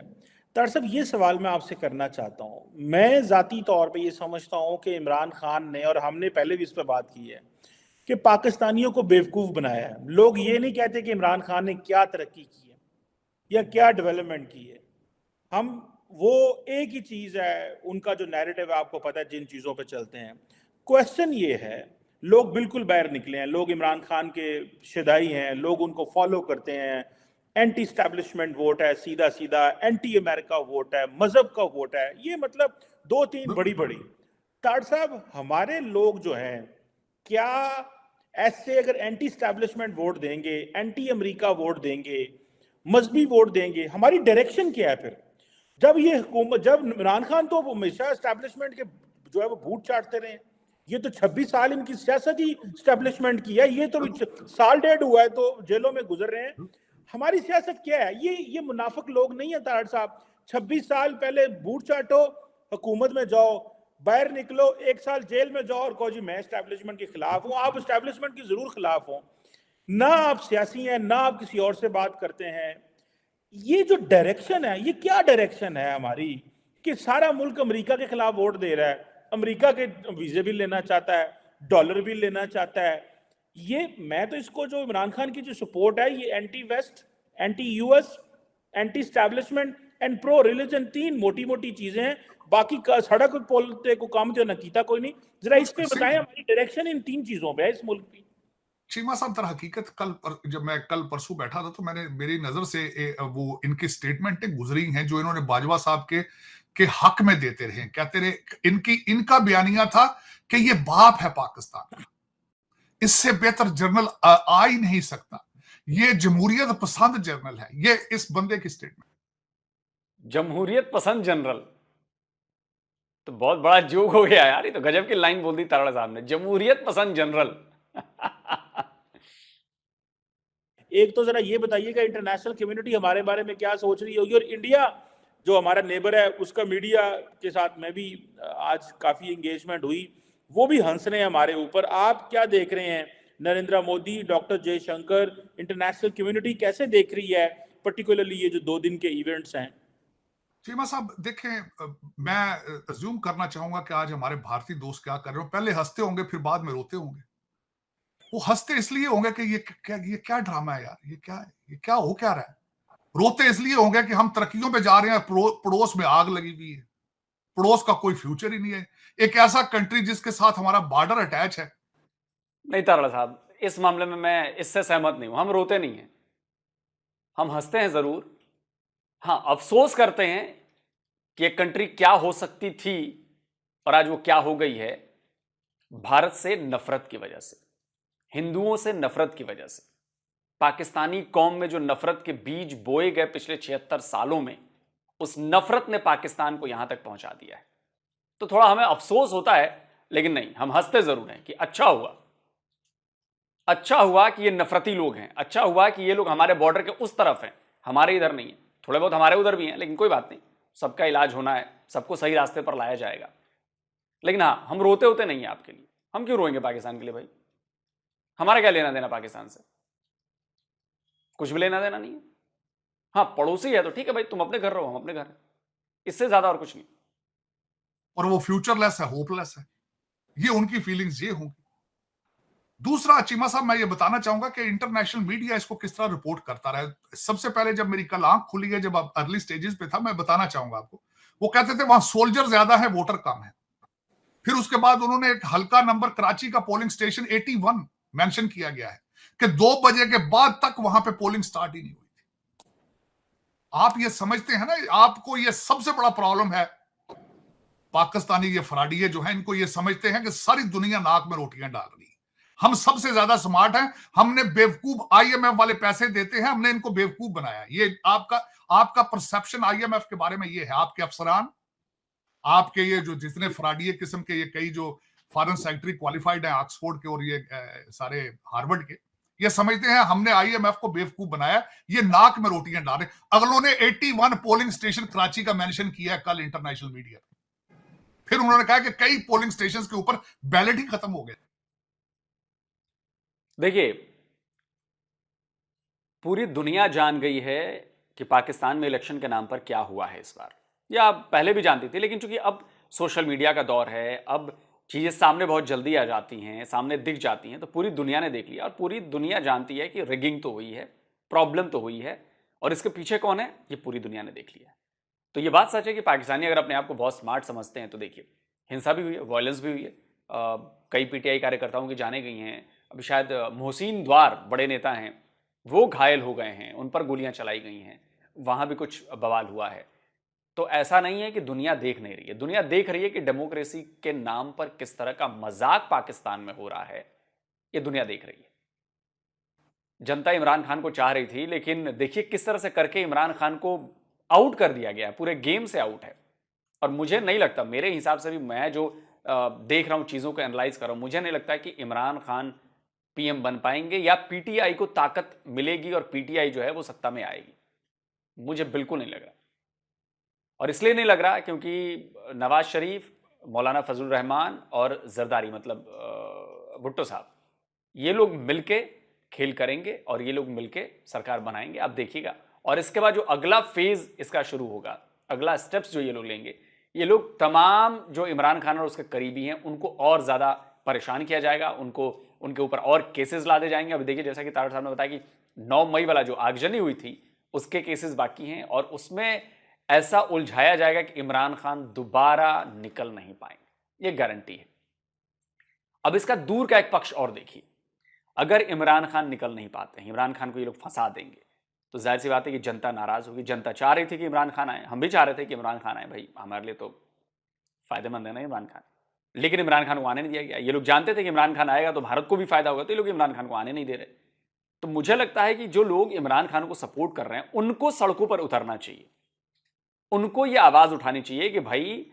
दरअसल ये सवाल मैं आपसे करना चाहता हूँ। मैं जाती तौर पे ये समझता हूँ कि इमरान खान ने, और हमने पहले भी इस पर बात की है, कि पाकिस्तानियों को बेवकूफ बनाया है। लोग ये नहीं कहते कि इमरान खान ने क्या तरक्की की है या क्या डेवलपमेंट की है। हम वो एक ही चीज है, उनका जो नैरेटिव है आपको पता है, जिन चीजों पे चलते हैं। क्वेश्चन ये है, लोग बिल्कुल बाहर निकले हैं, लोग इमरान खान के शिदाई हैं, लोग उनको फॉलो करते हैं। एंटी स्टैब्लिशमेंट वोट है, सीधा सीधा एंटी अमेरिका वोट है, मजहब का वोट है। ये मतलब दो तीन बड़ी बड़ी। ताड़ साहब, हमारे लोग जो हैं, क्या ऐसे अगर एंटी स्टैब्लिशमेंट वोट देंगे, एंटी अमेरिका वोट देंगे, मजहबी वोट देंगे, हमारी डायरेक्शन क्या है फिर? जब ये हुकूमत, जब इमरान खान तो हमेशा एस्टैब्लिशमेंट के जो है वो बूट चाटते रहे, ये तो 26 साल इनकी सियासत ही एस्टैब्लिशमेंट की है। ये तो साल डेढ़ हुआ है तो जेलों में गुजर रहे हैं। हमारी सियासत क्या है? ये मुनाफिक लोग नहीं है तारड़ साहब। 26 साल पहले बूट चाटो, हुकूमत में जाओ, बाहर निकलो, 1 साल जेल में जाओ और कहो जी मैं एस्टैब्लिशमेंट के खिलाफ हूं। आप एस्टैब्लिशमेंट की जरूर खिलाफ हो ना, आप सियासी हैं ना, आप किसी और से बात करते हैं। ये जो डायरेक्शन है, ये क्या डायरेक्शन है हमारी, कि सारा मुल्क अमेरिका के खिलाफ वोट दे रहा है, अमेरिका के वीजे भी लेना चाहता है, डॉलर भी लेना चाहता है। ये मैं तो इसको जो इमरान खान की जो सपोर्ट है ये anti west, anti US, anti establishment and pro religion, 3 मोटी मोटी चीजें हैं। बाकी सड़क पोलते को काम जो नकीता कोई नहीं। जरा इस पे बताएं हमारी डायरेक्शन इन 3 चीजों पे है इस मुल्क की। चीमा साहब दर हकीकत जब मैं कल परसों बैठा था तो मेरी नजर से वो इनकी स्टेटमेंटें गुजरी हैं जो इन्होंने बाजवा साहब के हक में देते रहे, कहते रहे। इनका बयानिया था कि ये बाप है पाकिस्तान का, इससे बेहतर जर्नल आ ही नहीं सकता, ये जमहूरियत पसंद जर्नल है। ये इस बंदे की स्टेटमेंट। जमहूरियत पसंद जनरल तो बहुत बड़ा जोक हो गया यार, ये तो गजब की लाइन बोल दी तारड़ साहब ने, जमहूरियत पसंद जनरल। एक तो जरा ये बताइएगा इंटरनेशनल कम्युनिटी हमारे बारे में क्या सोच रही होगी, और इंडिया जो हमारा नेबर है उसका मीडिया के साथ में भी आज काफी एंगेजमेंट हुई, वो भी हंस रहे हैं हमारे ऊपर। आप क्या देख रहे हैं? Narendra Modi, doctor Jaishankar, international community कैसे देख रही है पर्टिकुलरली ये जो 2 दिन के इवेंट्स हैं? चीमा साहब देखें, मैं अज्यूम करना चाहूंगा कि आज हमारे भारतीय दोस्त क्या कर रहे हो, पहले हंसते होंगे फिर बाद में रोते होंगे। वो हंसते इसलिए होंगे कि ये क्या ड्रामा है यार, ये क्या हो क्या रहा है। रोते इसलिए होंगे कि हम तरक्कियों पे जा रहे हैं, पड़ोस में आग लगी हुई है, पड़ोस का कोई फ्यूचर ही नहीं है, एक ऐसा कंट्री जिसके साथ हमारा बॉर्डर अटैच है। नहीं तारड़ साहब, इस मामले में मैं इससे सहमत नहीं हूं। हम रोते नहीं हैं, हम हंसते हैं जरूर। हाँ, अफसोस करते हैं कि एक कंट्री क्या हो सकती थी और आज वो क्या हो गई है, भारत से नफरत की वजह से, हिंदुओं से नफरत की वजह से, पाकिस्तानी कौम में जो नफरत के बीज बोए गए पिछले 76 सालों में, उस नफरत ने पाकिस्तान को यहां तक पहुंचा दिया है। तो थोड़ा हमें अफसोस होता है, लेकिन नहीं, हम हंसते जरूर हैं कि अच्छा हुआ कि ये नफरती लोग हैं, अच्छा हुआ कि ये लोग हमारे बॉर्डर के उस तरफ हैं, हमारे इधर नहीं है। थोड़े बहुत हमारे उधर भी हैं, लेकिन कोई बात नहीं, सबका इलाज होना है, सबको सही रास्ते पर लाया जाएगा। लेकिन हाँ, हम रोते होते नहीं है आपके लिए। हम क्यों रोएंगे पाकिस्तान के लिए भाई? हमारा क्या लेना देना पाकिस्तान से? कुछ भी लेना देना नहीं है। हाँ, पड़ोसी है तो ठीक है भाई, तुम अपने घर रहो, हम अपने घर, इससे ज्यादा और कुछ नहीं। और वो फ्यूचरलेस है, होपलेस है, ये उनकी फीलिंग्स ये होंगी। दूसरा चीमा साहब, मैं ये बताना चाहूंगा कि इंटरनेशनल मीडिया इसको किस तरह रिपोर्ट करता रहा है। सबसे पहले जब मेरी कल आंख खुली है, जब अर्ली स्टेजेस पे था, मैं बताना चाहूंगा आपको, वो कहते थे वहां सोल्जर ज्यादा है, वोटर कम है। फिर उसके बाद उन्होंने एक हल्का नंबर कराची का पोलिंग स्टेशन 81 मेंशन किया गया है कि 2 बजे के बाद तक वहां पे पोलिंग स्टार्ट ही नहीं हुई थी। आप ये समझते हैं ना, आपको ये सबसे बड़ा प्रॉब्लम है। पाकिस्तानी ये फराडिये जो है, इनको ये समझते हैं कि सारी दुनिया नाक में रोटियां डाल रही है, हम सबसे ज्यादा स्मार्ट हैं, हमने बेवकूफ आईएमएफ वाले पैसे देते हैं, हमने इनको बेवकूफ बनाया। ये आपका परसेप्शन आईएमएफ के बारे में ये है। आपके अफसरान, आपके ये जो जितने फराडिये किस्म के ये कई जो फॉरेन सेक्रेटरी क्वालिफाइड हैं ऑक्सफोर्ड के और ये सारे हार्वर्ड के, ये समझते हैं हमने आईएमएफ को बेवकूफ बनाया, ये नाक में रोटियां डाल रहे। अगलों ने 81 पोलिंग स्टेशन कराची का मेंशन किया है कल इंटरनेशनल मीडिया। फिर उन्होंने कहा कि कई पोलिंग स्टेशन के ऊपर बैलेट ही खत्म हो गए। देखिए, पूरी दुनिया जान गई है कि पाकिस्तान में इलेक्शन के नाम पर क्या हुआ है इस बार, या पहले भी जानती थी, लेकिन चूंकि अब सोशल मीडिया का दौर है, अब चीज़ें सामने बहुत जल्दी आ जाती हैं, सामने दिख जाती हैं, तो पूरी दुनिया ने देख लिया और पूरी दुनिया जानती है कि रिगिंग तो हुई है, प्रॉब्लम तो हुई है, और इसके पीछे कौन है ये पूरी दुनिया ने देख लिया है। तो ये बात सच है कि पाकिस्तानी अगर अपने आप को बहुत स्मार्ट समझते हैं तो देखिए, हिंसा भी हुई है, वायलेंस भी हुई है, कई पीटीआई कार्यकर्ताओं की जाने गई हैं, अभी शायद मोहसिन द्वार बड़े नेता हैं, वो घायल हो गए हैं, उन पर गोलियां चलाई गई हैं, वहाँ भी कुछ बवाल हुआ है। तो ऐसा नहीं है कि दुनिया देख नहीं रही है, दुनिया देख रही है कि डेमोक्रेसी के नाम पर किस तरह का मजाक पाकिस्तान में हो रहा है, ये दुनिया देख रही है। जनता इमरान खान को चाह रही थी, लेकिन देखिए किस तरह से करके इमरान खान को आउट कर दिया गया, पूरे गेम से आउट है। और मुझे नहीं लगता, मेरे हिसाब से भी, मैं जो देख रहा हूं, चीज़ों को एनालाइज कर रहा हूं, मुझे नहीं लगता कि इमरान खान पीएम बन पाएंगे या पीटीआई को ताकत मिलेगी और पीटीआई जो है वो सत्ता में आएगी। मुझे बिल्कुल नहीं लग रहा, और इसलिए नहीं लग रहा क्योंकि नवाज शरीफ, मौलाना फजलुर रहमान और जरदारी, मतलब भुट्टो साहब, ये लोग मिलके खेल करेंगे और ये लोग मिलके सरकार बनाएंगे। आप देखिएगा, और इसके बाद जो अगला फेज इसका शुरू होगा, अगला स्टेप्स जो ये लोग लेंगे, ये लोग तमाम जो इमरान खान और उसके करीबी हैं उनको और ज़्यादा परेशान किया जाएगा, उनको उनके ऊपर और केसेस लादे जाएंगे। अभी देखिए, जैसा कि तारड़ साहब ने बताया कि 9 मई वाला जो आगजनी हुई थी उसके केसेस बाकी हैं और उसमें ऐसा उलझाया जाएगा कि इमरान खान दोबारा निकल नहीं पाएंगे, ये गारंटी है। अब इसका दूर का एक पक्ष और देखिए, अगर इमरान खान निकल नहीं पाते हैं, इमरान खान को ये लोग फंसा देंगे, तो जाहिर सी बात है कि जनता नाराज होगी। जनता चाह रही थी कि इमरान खान आए, हम भी चाह रहे थे कि इमरान खान आए, भाई हमारे लिए तो फायदेमंद है ना इमरान खान, लेकिन इमरान खान को आने नहीं दिया गया। ये लोग जानते थे कि इमरान खान आएगा तो भारत को भी फायदा होगा, तो ये लोग इमरान खान को आने नहीं दे रहे। तो मुझे लगता है कि जो लोग इमरान खान को सपोर्ट कर रहे हैं उनको सड़कों पर उतरना चाहिए, उनको ये आवाज उठानी चाहिए कि भाई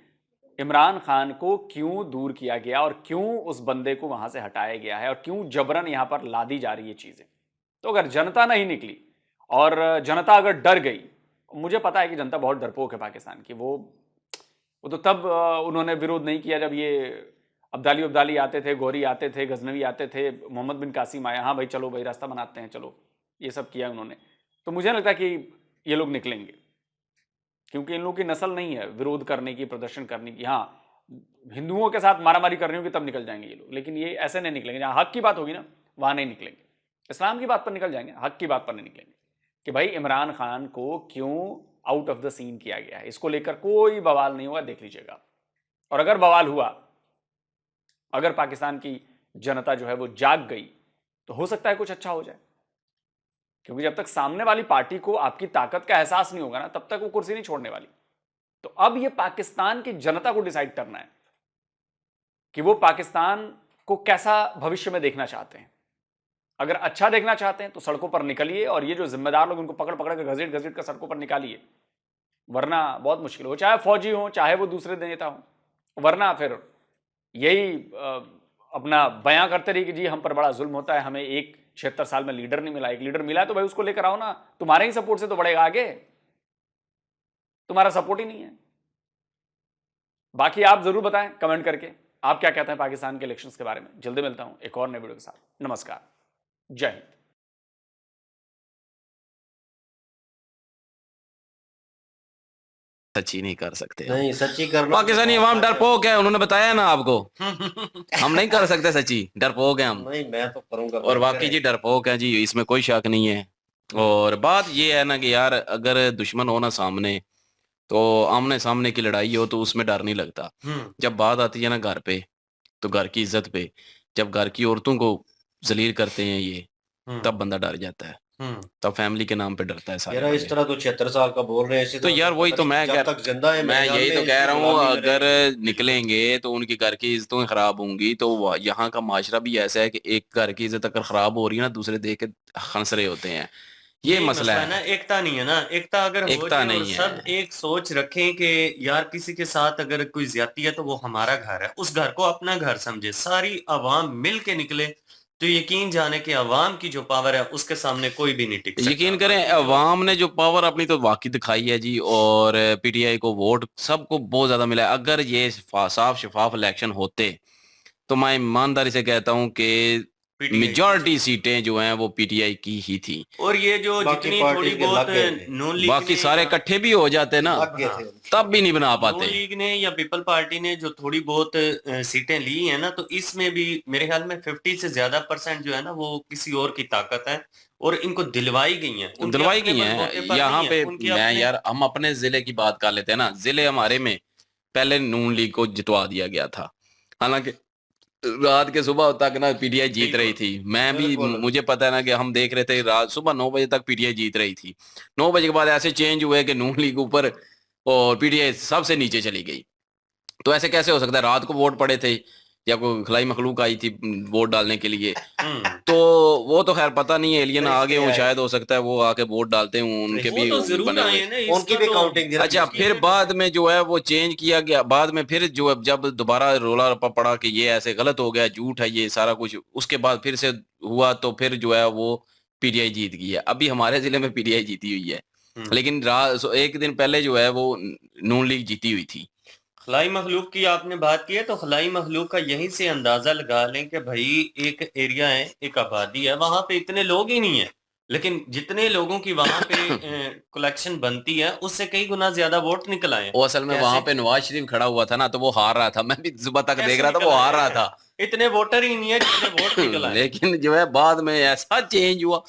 इमरान खान को क्यों दूर किया गया और क्यों उस बंदे को वहां से हटाया गया है और क्यों जबरन यहां पर लादी जा रही है चीजें। तो अगर जनता नहीं निकली और जनता अगर डर गई, मुझे पता है कि जनता बहुत डरपोक है पाकिस्तान की, वो तो तब उन्होंने विरोध नहीं किया जब ये अब्दाली आते थे, गौरी आते थे, गजनवी आते थे, मोहम्मद बिन कासिम आया, हाँ भाई चलो भाई रास्ता बनाते हैं, चलो, ये सब किया उन्होंने। तो मुझे लगता है कि ये लोग निकलेंगे, क्योंकि इन लोगों की नस्ल नहीं है विरोध करने की, प्रदर्शन करने की। हाँ, हिंदुओं के साथ मारामारी करनी होगी तब निकल जाएंगे ये लोग, लेकिन ये ऐसे नहीं निकलेंगे। जहां हक की बात होगी ना वहां नहीं निकलेंगे, इस्लाम की बात पर निकल जाएंगे, हक की बात पर नहीं निकलेंगे कि भाई इमरान खान को क्यों आउट ऑफ द सीन किया गया है। इसको लेकर कोई बवाल नहीं हुआ, देख लीजिएगा। और अगर बवाल हुआ, अगर पाकिस्तान की जनता जो है वो जाग गई, तो हो सकता है कुछ अच्छा हो जाए, क्योंकि जब तक सामने वाली पार्टी को आपकी ताकत का एहसास नहीं होगा ना, तब तक वो कुर्सी नहीं छोड़ने वाली। तो अब ये पाकिस्तान की जनता को डिसाइड करना है कि वो पाकिस्तान को कैसा भविष्य में देखना चाहते हैं। अगर अच्छा देखना चाहते हैं तो सड़कों पर निकलिए, और ये जो जिम्मेदार लोग उनको पकड़ पकड़ कर घसीट घसीट कर सड़कों पर निकालिए, वरना बहुत मुश्किल हो, चाहे फौजी हो चाहे वो दूसरे नेता हो। वरना फिर यही अपना बयां करते रहिए कि जी हम पर बड़ा जुल्म होता है, हमें 76 साल में लीडर नहीं मिला। एक लीडर मिला है तो भाई उसको लेकर आओ ना, तुम्हारे ही सपोर्ट से तो बढ़ेगा आगे, तुम्हारा सपोर्ट ही नहीं है। बाकी आप जरूर बताएं कमेंट करके आप क्या कहते हैं पाकिस्तान के इलेक्शंस के बारे में। जल्दी मिलता हूं एक और नए वीडियो के साथ। नमस्कार, जय हिंद। सच्ची नहीं कर सकते नहीं, सच्ची करना पाकिस्तानी अवाम डरपोक है, उन्होंने बताया ना आपको। हम नहीं कर सकते सच्ची, डरपोक है हम। नहीं, मैं तो करूंगा। और वाकई जी डरपोक है जी, इसमें कोई शक नहीं है। और बात ये है ना कि यार अगर दुश्मन हो ना सामने, तो आमने सामने की लड़ाई हो तो उसमें डर नहीं लगता। जब बात आती है ना घर पे, तो घर की इज्जत पे, जब घर की औरतों को जलील करते हैं ये, तब बंदा डर जाता है, तब फैमिली के नाम पे डरता है सारे यार इस बंदे। तरह तो 76 साल का बोल रहे हैं, इसी तो तरह यार वही तो मैं जब तक जिंदा है मैं मेरे यही ख्याल तो में कह इसकी रहा हूँ, गुलामी अगर रहेगी। निकलेंगे तो उनकी घर की इज्जतें खराब होंगी। तो यहाँ का माशरा भी ऐसा है कि एक घर की इज्जत अगर खराब हो रही है ना, दूसरे देख के हंस रहे होते हैं। ये यही मसला है ना, है। एकता नहीं है ना। एकता अगर हो एकता जाए और नहीं है। सब एक सोच रखें कि यार किसी के साथ अगर कोई ज्यादती है तो वो हमारा घर है, उस घर को अपना घर समझे, सारी आवाम मिल के निकले, तो यकीन जाने कि आवाम की जो पावर है उसके सामने कोई भी नहीं टिक सकता। यकीन करें, बाकी जो- अवाम ने जो पावर अपनी तो वाकई दिखाई है जी, और पीटीआई को वोट सबको बहुत ज्यादा मिला है। अगर ये साफ शफाफ इलेक्शन होते तो मैं ईमानदारी से कहता हूँ कि PTI मेजॉरिटी सीटें जो हैं वो पीटीआई की ही थी। और ये जो बाकी जितनी पार्टी थोड़ी के बहुत लग गए थे। नून लीग बाकी ने सारे या- इकट्ठे भी हो जाते ना, लग गए थे। तब भी नहीं बना नून पाते। लीग ने या पीपल पार्टी ने जो थोड़ी बहुत सीटें ली हैं ना, तो इसमें भी मेरे ख्याल में 50 से ज्यादा % जो है ना वो किसी और की ताकत है और इनको दिलवाई गई है, उनके दिलवाई अपने गई बलबूते हैं पर यहाँ नहीं है, पे। उनके मैं अपने- यार, हम अपने जिले की बात कर लेते हैं ना। जिले हमारे में पहले नून लीग को जितवा दिया गया था, हालांकि रात के सुबह तक ना पीटीआई जीत रही थी। मैं भी, बिल्कुल। मुझे पता है ना कि हम देख रहे थे, रात सुबह 9 बजे तक पीटीआई जीत रही थी। 9 बजे के बाद ऐसे चेंज हुए कि नून लीग ऊपर और पीटीआई सबसे नीचे चली गई। तो ऐसे कैसे हो सकता है? रात को वोट पड़े थे या कोई खलाई मखलूक आई थी वोट डालने के लिए, तो वो तो खैर पता नहीं है, एलियन आ गए हो शायद, हो सकता है वो आके वोट डालते हूँ, उनके वो भी तो जरूर बने आए हुए। हैं ना, उनकी इसका भी तो- काउंटिंग थी ना। अच्छा, फिर बाद में जो है वो चेंज किया गया। बाद में फिर जो है जब दोबारा रोला रप्पा पड़ा कि ये ऐसे गलत हो गया, झूठ है ये सारा कुछ, उसके बाद फिर से हुआ तो फिर जो है वो पीटीआई जीत गई है। अभी हमारे जिले में पीटीआई जीती हुई है, लेकिन एक दिन पहले जो है वो नून लीग जीती हुई थी। खलाई मखलूक की आपने बात की है, तो खलाई मखलूक का यहीं से अंदाजा लगा लें कि भाई एक एरिया है, एक आबादी है, वहां पे इतने लोग ही नहीं है, लेकिन जितने लोगों की वहां पे कलेक्शन बनती है उससे कई गुना ज्यादा वोट निकल आए। वो असल में वहां कैसे पे नवाज शरीफ खड़ा हुआ था ना, तो वो हार रहा था। मैं भी सुबह तक देख कैसे रहा था, निकल वो हार आए रहा हैं? था। इतने वोटर ही नहीं है जितने वोट निकल आए। लेकिन जो है बाद में ऐसा चेंज हुआ,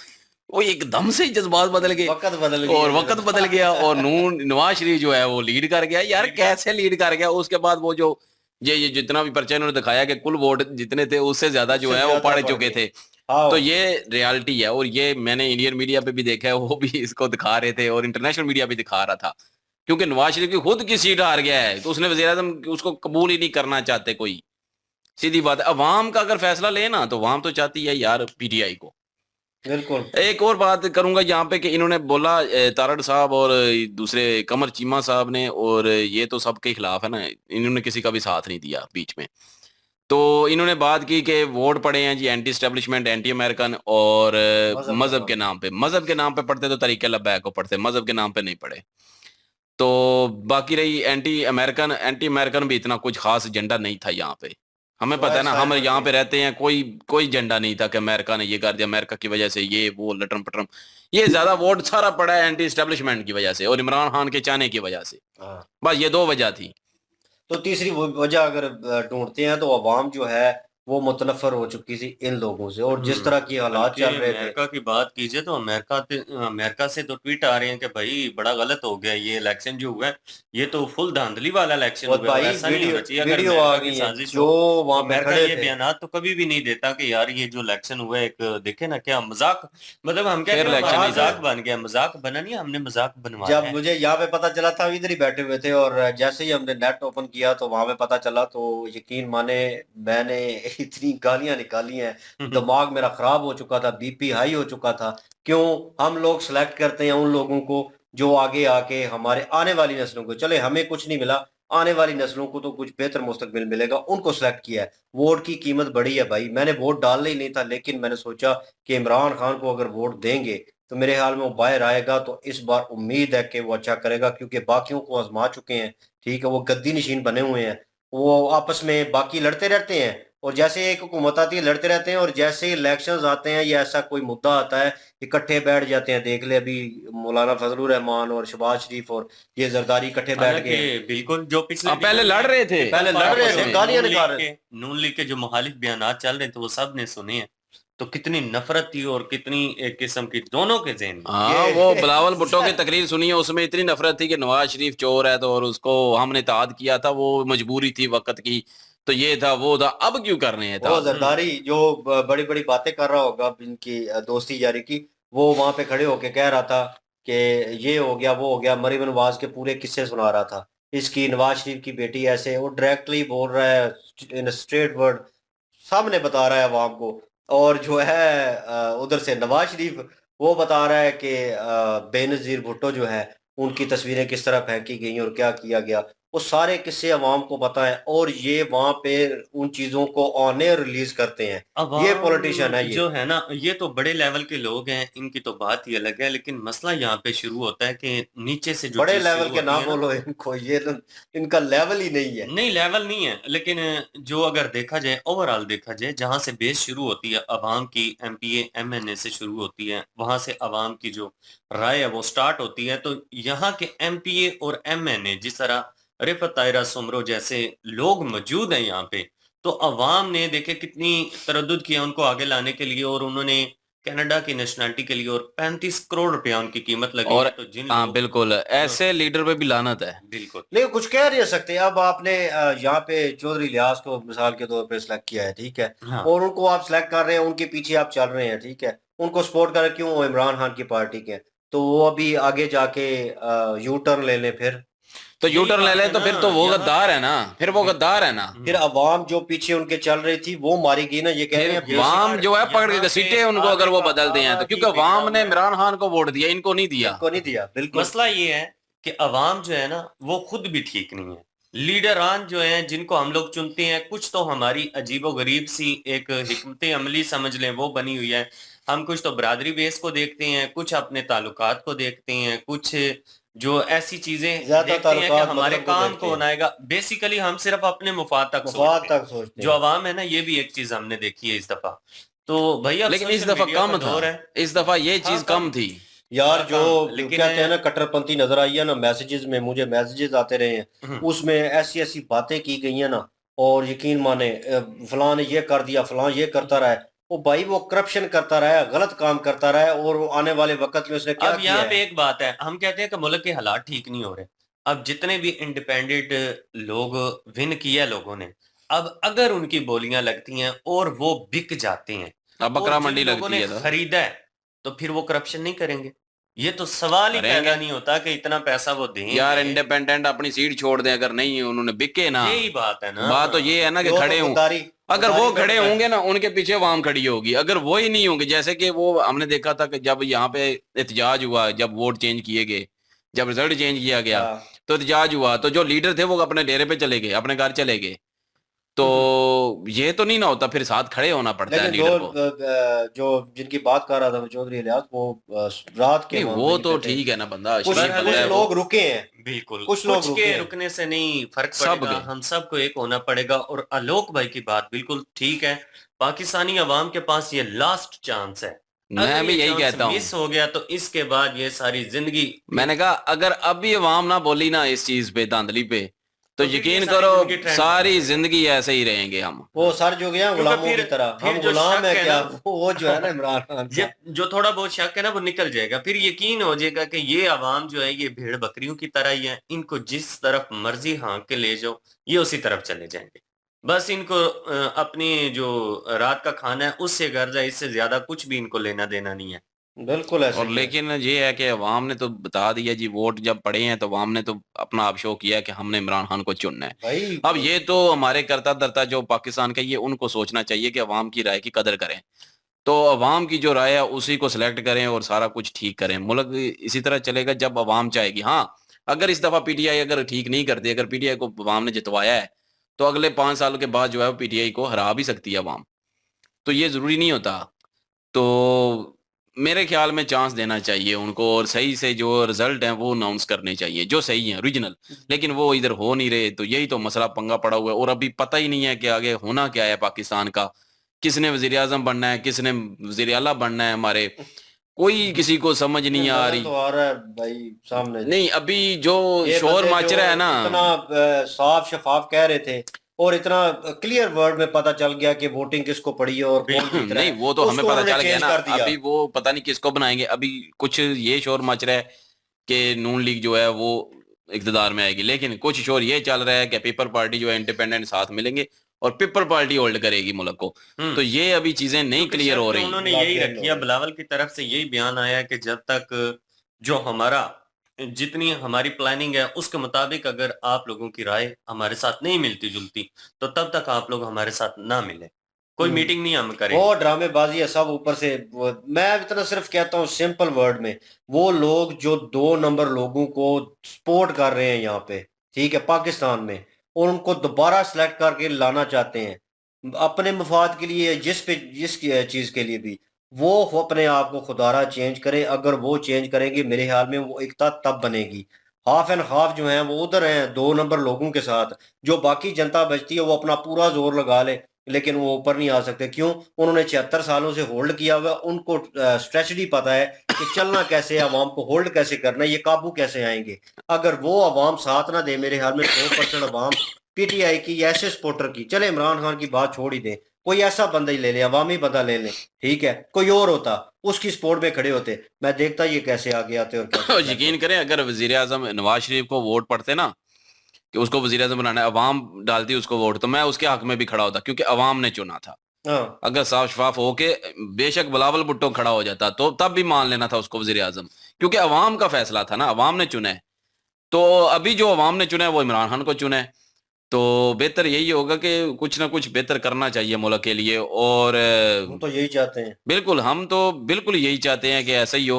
वो एकदम से ही जज्बात बदल गए वक्त बदल और गया वक्त जरा। बदल गया, और नून नवाज शरीफ जो है वो लीड कर गया। यार लीड कर कैसे लीड कर गया? उसके बाद वो जो ये जितना भी पर्चा इन्होंने दिखाया कि कुल वोट जितने थे उससे ज्यादा जो उससे है वो ज्यादा पड़ बढ़ चुके गए। थे। हाँ तो ये रियलिटी है, और ये मैंने इंडियन मीडिया पे भी देखा है, वो भी इसको दिखा रहे थे और इंटरनेशनल मीडिया भी दिखा रहा था। क्योंकि नवाज शरीफ की खुद की सीट हार गया है, तो उसने वजीर आजम उसको कबूल ही नहीं करना चाहते कोई। सीधी बात है, अवाम का अगर फैसला लेना तो अवाम तो चाहती है यार पीटीआई को। बिल्कुल। एक और बात करूंगा यहाँ पे कि इन्होंने बोला तारड़ साहब और दूसरे कमर चीमा साहब ने, और ये तो सबके खिलाफ है ना, इन्होंने किसी का भी साथ नहीं दिया बीच में। तो इन्होंने बात की कि वोट पड़े हैं जी एंटी स्टैब्लिशमेंट, एंटी अमेरिकन और मजहब के नाम पे। मजहब के नाम पे पढ़ते तो तरीके लब्बैक को पढ़ते, मजहब के नाम पे नहीं पढ़े। तो बाकी रही एंटी अमेरिकन भी इतना कुछ खास एजेंडा नहीं था यहाँ पे। हमें पता है ना, हम यहाँ पे रहते हैं, कोई कोई एजेंडा नहीं था कि अमेरिका ने ये कर दिया, अमेरिका की वजह से ये वो लटरम पटरम। ये ज्यादा वोट सारा पड़ा है एंटी स्टैब्लिशमेंट की वजह से और इमरान खान के चाहने की वजह से। हाँ। बस ये दो वजह थी। तो तीसरी वजह अगर ढूंढते हैं तो अवाम जो है वो मुतनफर हो चुकी थी इन लोगों से, और जिस तरह की हालात बल्कि चल रहे थे। अमेरिका की बात कीजिए तो अमेरिका से तो ट्वीट आ रहे हैं कि भाई बड़ा गलत हो गया ये इलेक्शन जो हुआ है, ये तो फुल धांधली वाला इलेक्शन और हुआ है और भाई ऐसा नहीं होना चाहिए। अगर वीडियो आ अमेरिका की गई है साजिश जो हो वहां तो पे अमेरिका खड़े ये थे। बयान तो कभी भी नहीं देता कि यार ये जो इलेक्शन हुआ है, एक देखे ना क्या मजाक, मतलब हम क्या फिर करें, हमारा इलेक्शन नहीं था। मजाक बन गया। मजाक बना नहीं, हमने मजाक बनवाया जब है। मुझे यहाँ पे पता चला था, हम इधर ही बैठे हुए थे, और जैसे ही हमने नेट ओपन किया तो वहां पे पता चला, तो यकीन माने मैंने इतनी गालियां निकाली हैं, दिमाग मेरा खराब हो चुका था, बीपी हाई हो चुका था। क्यों हम लोग सेलेक्ट करते हैं उन लोगों को जो आगे आके हमारे आने वाली नस्लों को, चले हमें कुछ नहीं मिला, आने वाली नस्लों को तो कुछ बेहतर मुस्तकबिल मिलेगा, उनको सेलेक्ट किया है। वोट की कीमत बड़ी है भाई। मैंने वोट डालना ही नहीं था, लेकिन मैंने सोचा कि इमरान खान को अगर वोट देंगे तो मेरे ख्याल में वो बाहर आएगा, तो इस बार उम्मीद है कि वो अच्छा करेगा, क्योंकि बाकियों को आजमा चुके हैं। ठीक है, वो गद्दी नशीन बने हुए हैं, वो आपस में बाकी लड़ते रहते हैं, और जैसे एक हुकूमत आती है लड़ते रहते हैं, और जैसे इलेक्शंस आते हैं या ऐसा कोई मुद्दा आता है इकट्ठे बैठ जाते हैं। देख ले अभी मौलाना फजलुर रहमान और शहबाज शरीफ और ये जरदारी इकट्ठे बैठ गए। हालांकि बिल्कुल जो पिछले अब पहले लड़ रहे थे, पहले लड़ रहे थे, गालियां निकाल रहे थे। नून लीग के जो मुखालिफ बयानात चल रहे थे वो सब ने सुने हैं, तो कितनी नफरत थी और कितनी एक किस्म की दोनों के ज़हन में। हाँ, वो बिलावल भुट्टो की तकरीर सुनी है, उसमें इतनी नफरत थी कि नवाज शरीफ चोर है, तो और उसको हमने इत्तेहाद किया था, वो मजबूरी थी वक्त की, तो ये था वो था, अब क्यों कर रहे हैं वो था। जरदारी जो बड़ी बड़ी बातें कर रहा होगा इनकी दोस्ती यारी की, वो वहां पे खड़े होके कह रहा था कि ये हो गया वो हो गया, मरीम नवाज के पूरे किस्से सुना रहा था। इसकी नवाज शरीफ की बेटी ऐसे, वो डायरेक्टली बोल रहा है इन स्ट्रेट वर्ड, सामने बता रहा है अवाम को। और जो है उधर से नवाज शरीफ वो बता रहा है कि बेनजीर भुट्टो जो है उनकी तस्वीरें किस तरह फेंकी गई और क्या किया गया, वो सारे किस्से अवाम को पता है, और ये वहां पे उन चीजों को ऑन एयर रिलीज करते हैं। ये पॉलिटिशियन है ये। जो है ना, ये तो बड़े लेवल के लोग हैं, इनकी तो बात ही अलग है, लेकिन मसला यहाँ पे शुरू होता है कि नीचे से जो बड़े चीज लेवल शुरू के ना होती है ना, बोलो इनको, ये तो इनका लेवल ही नहीं है। नहीं लेवल नहीं है, लेकिन जो अगर देखा जाए ओवरऑल देखा जाए, जहां से बेस शुरू होती है अवाम की, एमपीए एमएनए से शुरू होती है, वहां से अवाम की जो राय है वो स्टार्ट होती है। तो यहाँ के एमपीए और एमएनए, जिस तरह रिफत ताहिरा सुमरो जैसे लोग मौजूद हैं यहाँ पे, तो अवाम ने देखे कितनी तरद्दुद किया उनको आगे लाने के लिए, और उन्होंने कनाडा की नेशनैलिटी के लिए, और 35 करोड़ रुपया उनकी कीमत लगी और है। तो जिन हाँ लोग बिल्कुल, ऐसे लीडर पे भी लानत है। बिल्कुल नहीं कुछ कह नहीं सकते। अब आपने यहाँ पे चौधरी लियाज को मिसाल के तौर पे सिलेक्ट किया है, ठीक है, हाँ। और उनको आप सिलेक्ट कर रहे हैं, उनके पीछे आप चल रहे हैं, ठीक है, उनको सपोर्ट कर रहे हैं, क्यों? वो इमरान खान की पार्टी के हैं। तो वो अभी आगे जाके यू टर्न ले लें, तो यही यू टर्न ले बात ले है तो ना, फिर तो वो यहाँ गद्दार है ना, फिर वो गद्दार है ना। फिर अवाम जो पीछे उनके चल रही थी वो मारी गई ना, ये कह रहे हैं। फिर वाम जो है पकड़ के घसीटे उनको, अगर वो बदलते हैं तो, क्योंकि वाम ने इमरान खान को वोट दिया, इनको नहीं दिया। इनको नहीं दिया, बिल्कुल। मसला ये है कि अवाम जो है ना वो खुद भी ठीक नहीं है। लीडरान जो हैं जिनको हम लोग चुनते हैं, कुछ तो हमारी अजीबो गरीब सी एक हिकमत अमली समझ लें वो बनी हुई है। हम कुछ तो बरादरी बेस को देखते हैं, कुछ अपने ताल्लुकात को देखते हैं, कुछ जो ऐसी चीजें ज्यादा देखते हैं कि ताल्लुकात हमारे मतलब को काम देखते कौन हैं। आएगा। बेसिकली हम सिर्फ अपने मुफाद तक मफाद सोचते हैं। तक सोचते जो हैं। अवाम है ना, ये भी एक चीज हमने देखी है इस दफा तो भाई अब लेकिन इस सोशल दफा मीडिया कम का था, दौर है। इस दफा ये हाँ, चीज कम थी। यार हाँ, जो लेकिन कहते हैं ना कट्टरपंथी नजर आई है ना मैसेजेस में, मुझे मैसेजेस आते रहे हैं, उसमें ऐसी ऐसी बातें की गई हैं ना, और यकीन माने फलां ने ये कर दिया, फलां ये करता रहा है, वो भाई वो करप्शन करता रहा है, गलत काम करता रहा है, और वो आने वाले वक्त में उसने क्या अब किया यहाँ पे है। एक बात है, हम कहते हैं कि मुल्क के हालात ठीक नहीं हो रहे। अब जितने भी इंडिपेंडेंट लोग विन किया लोगों ने, अब अगर उनकी बोलियां लगती हैं और वो बिक जाते हैं अब और बकरा जिन मंडी लोगों लगती ने है तो खरीदा है, तो फिर वो करप्शन नहीं करेंगे? ये तो सवाल ही करेंगे पैदा नहीं होता कि इतना पैसा वो यार। देंगे। इंडिपेंडेंट अपनी सीट छोड़ दें, अगर नहीं उन्होंने बिके ना, यही बात है ना। बात तो ये है ना कि वो खड़े तो हों। गद्दारी अगर गद्दारी वो पे खड़े होंगे ना, उनके पीछे अवाम खड़ी होगी। अगर वो ही नहीं होंगे, जैसे कि वो हमने देखा था कि जब यहाँ पे एहतजाज हुआ, जब वोट चेंज किए गए, जब रिजल्ट चेंज किया गया, हाँ। तो एहतजाज हुआ, तो जो लीडर थे वो अपने डेरे पे चले गए, अपने घर चले गए। तो ये तो नहीं ना होता, फिर साथ खड़े होना पड़ता है लेकिन जो लीडर को। जो जिनकी बात कर रहा था चौधरी इलियास, वो रात के नहीं वो मामले तो पे थे। ठीक है ना, बंदा कुछ शरीफ बहरहाल बंदा कुछ है वो। लोग रुके हैं, बिल्कुल, कुछ लोग कुछ रुके के हैं। रुकने से नहीं फर्क सब पड़ेगा, के हम सबको एक होना पड़ेगा। और आलोक भाई की बात बिल्कुल ठीक है, पाकिस्तानी अवाम के पास ये लास्ट चांस है। अगर मैं भी ये यही चांस कहता हूँ। मिस हो गया तो इसके बाद ये सारी जिंदगी मैंने कहा अगर अब भी अवाम ना बोली ना इस चीज पे, धांधली पे, तो तो फिर ये यकीन सारी करो जिंदगी ट्रेंड सारी बन जाएगा। जिंदगी ऐसे ही रहेंगे हम। वो सर जो गया क्योंकि गुलामों फिर की तरह, फिर हम जो गुलाम शक है है क्या, ना, वो जो है ना इमरान खान ये का। जो थोड़ा बहुत शक है ना वो निकल जाएगा। फिर यकीन हो जाएगा कि ये अवाम जो है ये भेड़ बकरियों की तरह ही है, इनको जिस तरफ मर्जी हाँक के ले जाओ ये उसी तरफ चले जाएंगे। बस इनको अपनी जो रात का खाना है उससे गर्ज है, इससे ज्यादा कुछ भी इनको लेना देना नहीं है। बिल्कुल ऐसे और ही है। लेकिन ये है कि अवाम ने तो बता दिया जी, वोट जब पड़े हैं तो अवाम ने तो अपना आप शो किया कि हमने इमरान खान को चुनना है। भाई अब ये तो हमारे करता धरता जो पाकिस्तान का, ये उनको सोचना चाहिए कि अवाम की राय की कदर करें। तो अवाम की जो राय है उसी को सिलेक्ट करें और सारा कुछ ठीक करें। मुल्क इसी तरह चलेगा जब अवाम चाहेगी। हाँ, अगर इस दफा पीटीआई अगर ठीक नहीं करती, अगर पीटीआई को अवाम ने जितवाया है, तो अगले 5 साल के बाद जो है वो पीटीआई को हरा भी सकती है अवाम। तो ये जरूरी नहीं होता। तो मेरे ख्याल में चांस देना चाहिए उनको, और सही से जो रिजल्ट हैं वो अनाउंस करने चाहिए जो सही हैं, ओरिजिनल। लेकिन वो इधर हो नहीं रहे, तो यही तो मसला पंगा पड़ा हुआ है। और अभी पता ही नहीं है कि आगे होना क्या है पाकिस्तान का, किसने वजीर आजम बनना है, किसने वजीर आला बनना है हमारे, कोई किसी को समझ नहीं आ नजर रही। तो आ रहा है भाई सामने। नहीं अभी जो ये शोर बंदे मच जो रहा है ना, इतना साफ शफाफ कह रहे थे, और इतना क्लियर वर्ड में पता चल गया कि वोटिंग किसको पड़ी है और कौन जीत रहा नहीं है, वो तो हमें उसको पता उन्होंने चल गया चेंज ना। कर दिया। अभी वो पता नहीं किसको बनाएंगे। अभी कुछ ये शोर मच रहा है कि नून लीग जो है वो इक़्तिदार में आएगी, लेकिन कुछ शोर ये चल रहा है कि पीपल पार्टी जो है इंडिपेंडेंट साथ मिलेंगे और पीपल पार्टी होल्ड करेगी मुल्क को। तो ये अभी चीजें नहीं क्योंकि क्लियर हो शर्त रही। उन्होंने यही रखी है, बिलावल की तरफ से यही बयान आया है कि जब तक जो हमारा जितनी हमारी प्लानिंग है उसके मुताबिक अगर आप लोगों की राय हमारे साथ नहीं मिलती जुलती तो तब तक आप लोग हमारे साथ ना मिले, कोई मीटिंग नहीं हम करेंगे। वो ड्रामेबाजी है सब ऊपर से। मैं इतना सिर्फ कहता हूँ सिंपल वर्ड में, वो लोग जो 2 नंबर लोगों को सपोर्ट कर रहे हैं यहाँ पे, ठीक है, पाकिस्तान में, और उनको दोबारा सिलेक्ट करके लाना चाहते हैं अपने मफाद के लिए, जिस चीज के लिए भी, वो अपने आप को खुदारा चेंज करें। अगर वो चेंज करेंगे मेरे ख्याल में वो एकता तब बनेगी। हाफ एंड हाफ जो है वो उधर हैं 2 नंबर लोगों के साथ, जो बाकी जनता बचती है वो अपना पूरा जोर लगा ले, लेकिन वो ऊपर नहीं आ सकते। क्यों? उन्होंने 76 सालों से होल्ड किया हुआ, उनको स्ट्रेटजी पता है कि चलना कैसे है, अवाम को होल्ड कैसे करना है, ये काबू कैसे आएंगे। अगर वो अवाम साथ ना दे, मेरे ख्याल में 100% अवाम पीटीआई की ऐसे सपोर्टर की, चले इमरान खान की बात छोड़ ही दें, कोई ऐसा बंदा ही ले ले, अवामी बंदा ले ले, ठीक है, कोई और होता उसकी सपोर्ट में खड़े होते, मैं देखता ये कैसे आगे आते और कैसे यकीन करें अगर वजीर आजम नवाज शरीफ को वोट पड़ते ना कि उसको वजीर आजम बनाना है, अवाम डालती उसको वोट, तो मैं उसके हक में भी खड़ा होता, क्योंकि अवाम ने चुना था। हाँ। अगर साफ शफाफ होके बेशक बिलावल भुट्टो खड़ा हो जाता तो तब भी मान लेना था उसको वजीर आजम, क्योंकि अवाम का फैसला था ना, अवाम ने चुना है। तो अभी जो अवाम ने चुना है वो इमरान खान को चुना है। तो बेहतर यही होगा कि कुछ ना कुछ बेहतर करना चाहिए मुल्क के लिए। और हम तो यही चाहते हैं। बिल्कुल, हम तो बिल्कुल यही चाहते हैं कि ऐसा ही हो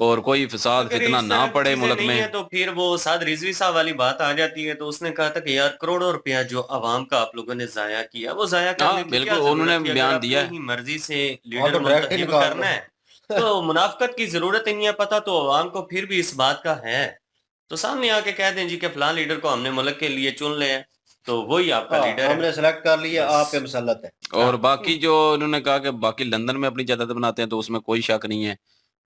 और कोई फसाद अगर फितना इस ना तरह की पड़े चीजें मुल्क नहीं है में। तो फिर वो साद रिजवी साहब वाली बात आ जाती है। तो उसने कहा था कि यार करोड़ों रुपया जो अवाम का आप लोगों ने जाया किया वो जाया करने हाँ की बिल्कुल, क्या जरूरत उन्होंने थी? अगर बयान अपनी दिया है। ही मर्जी से हाँ लीडर तो डायरेक्ट ही मुंतखब निकाल करना है तो मुनाफकत की जरूरत ही नहीं है। पता तो अवाम को फिर भी इस बात का है, तो सामने आके कह दें जी कि फलां लीडर को हमने मुल्क के लिए चुन लिया है, तो वही आपका हाँ, लीडर है। हमने सेलेक्ट कर लिया, आप पे मुसल्लत है। और बाकी जो इन्होंने कहा कि बाकी लंदन में अपनी जायदाद बनाते हैं तो उसमें कोई शक नहीं है,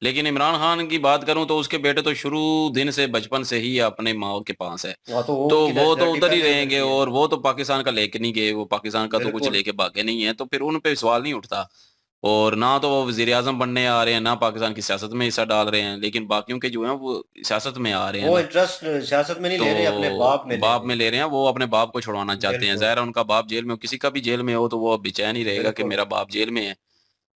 लेकिन इमरान खान की बात करूं तो उसके बेटे तो शुरू दिन से बचपन से ही अपने माँ के पास है, हाँ, तो तो उनकी वो तो नेशनलिटी उधर ही पहले रहेंगे उधर की है। और वो तो पाकिस्तान का लेके नहीं गए, वो पाकिस्तान का तो कुछ बिल्कुल। लेके भागे नहीं है, तो फिर उन पे सवाल नहीं उठता। और ना तो वो वजीर आजम बनने आ रहे हैं, ना पाकिस्तान की सियासत में हिस्सा डाल रहे हैं, लेकिन बाकियों के जो हैं वो सियासत में आ रहे हैं वो ना, इंटरेस्ट सियासत में नहीं ले रहे, अपने तो बाप में ले बाप रहे में ले रहे हैं, वो अपने बाप को छुड़वाना चाहते हैं। बिल्कुल ज़ाहिर है उनका बाप जेल में हो, किसी का भी जेल में हो तो वो अब बेचैन ही रहेगा कि बिल्कुल। मेरा बाप जेल में है,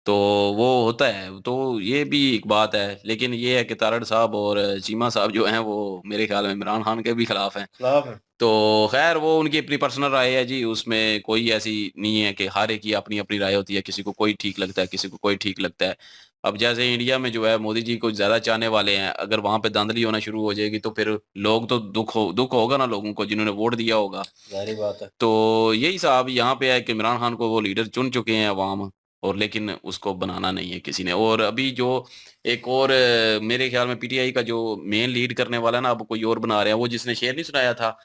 तो वो होता है, तो ये भी एक बात है। लेकिन ये है कि तारड़ साहब और चीमा साहब जो हैं वो मेरे ख्याल में इमरान खान के भी खिलाफ हैं, खिलाफ है। तो खैर वो उनकी अपनी पर्सनल राय है जी, उसमें कोई ऐसी नहीं है कि हर एक की अपनी अपनी राय होती है, किसी को कोई ठीक लगता है, किसी को कोई ठीक लगता है। अब जैसे इंडिया में जो है मोदी जी को ज़्यादा चाहने वाले हैं, अगर वहाँ पे धांधली होना शुरू हो जाएगी तो फिर लोग तो दुख होगा ना लोगों को जिन्होंने वोट दिया होगा। जाहिर बात है। तो यही साहब यहाँ पे है कि इमरान खान को वो लीडर चुन चुके हैं अवाम, और लेकिन उसको बनाना नहीं है किसी ने। और अभी जो एक और मेरे ख्याल में पीटीआई का जो मेन लीड करने वाला है ना, अब कोई और बना रहे हैं, वो जिसने शेर नहीं सुनाया था,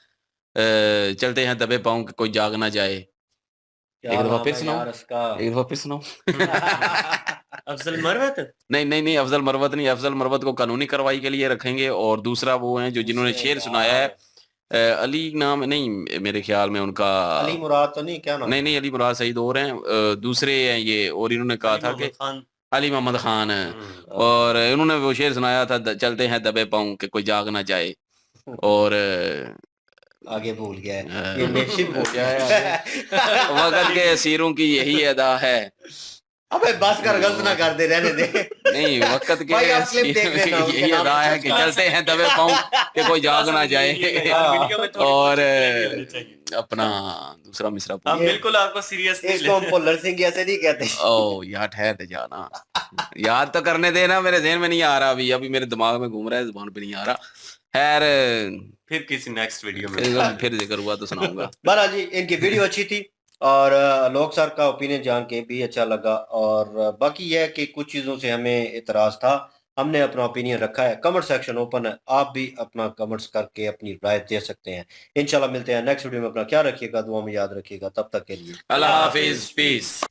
चलते हैं दबे पाँव कि कोई जाग ना जाए। क्या एक दफा नाम फिर है सुनाओ, यार इसका? एक दफा फिर सुनाओ। अफजल मरवत। नहीं नहीं नहीं, अफजल मरवत नहीं, अफजल मरवत को कानूनी कार्रवाई के लिए रखेंगे, और दूसरा वो है जो जिन्होंने दूसरे शेर सुनाया है, यार, अली नाम नहीं मेरे ख्याल में उनका, अली मुराद तो नहीं, क्या नाम नहीं है? नहीं अली मुराद सईद और हैं, दूसरे हैं ये, और इन्होंने कहा अली था कि मोहम्मद खान। अली मोहम्मद खान है, हम्म। और इन्होंने वो शेर सुनाया था चलते हैं दबे पाँव कि कोई जाग ना जाए। और आगे भूल गया है, ये नेशन भूल क्या गया है है। वक़्त के असीरों की यही अदा है। अबे बस कर, गलत ना कर दे, रहने दे। नहीं, वक़्त के भाई आप क्लिप देख असीरों लेना, की उनके यही नाम अदा पे है कि सर्च कर। चलते हैं दबे पाँव कि कोई जाग ना जाए। वीडियो में थोड़ी और बहुत होनी चाहिए। अपना दूसरा मिसरा हम पूछ। बिल्कुल आपको सीरियस नहीं इसको हम लेते। पुल्लर सिंह ऐसे नहीं कहते। ओ यार ठहर जाना, याद तो करने देना, मेरे ज़हन में नहीं आ रहा, अभी अभी मेरे दिमाग में घूम रहा है, ज़ुबान पे नहीं आ रहा। खैर फिर किसी नेक्स्ट वीडियो में फिर जिक्र हुआ तो सुनाऊंगा। बहरहाल जी, इनकी वीडियो अच्छी थी, और लोग सर का ओपिनियन जान के भी अच्छा लगा। और बाकी यह है कि कुछ चीज़ों से हमें इतराज़ था, हमने अपना ओपिनियन रखा है। कमेंट सेक्शन ओपन है, आप भी अपना कमेंट्स करके अपनी राय दे सकते हैं। इंशाल्लाह मिलते हैं नेक्स्ट वीडियो में। अपना ख्याल रखिएगा, दुआ में याद रखिएगा, तब तक के लिए अल्लाह हाफिज़, पीस।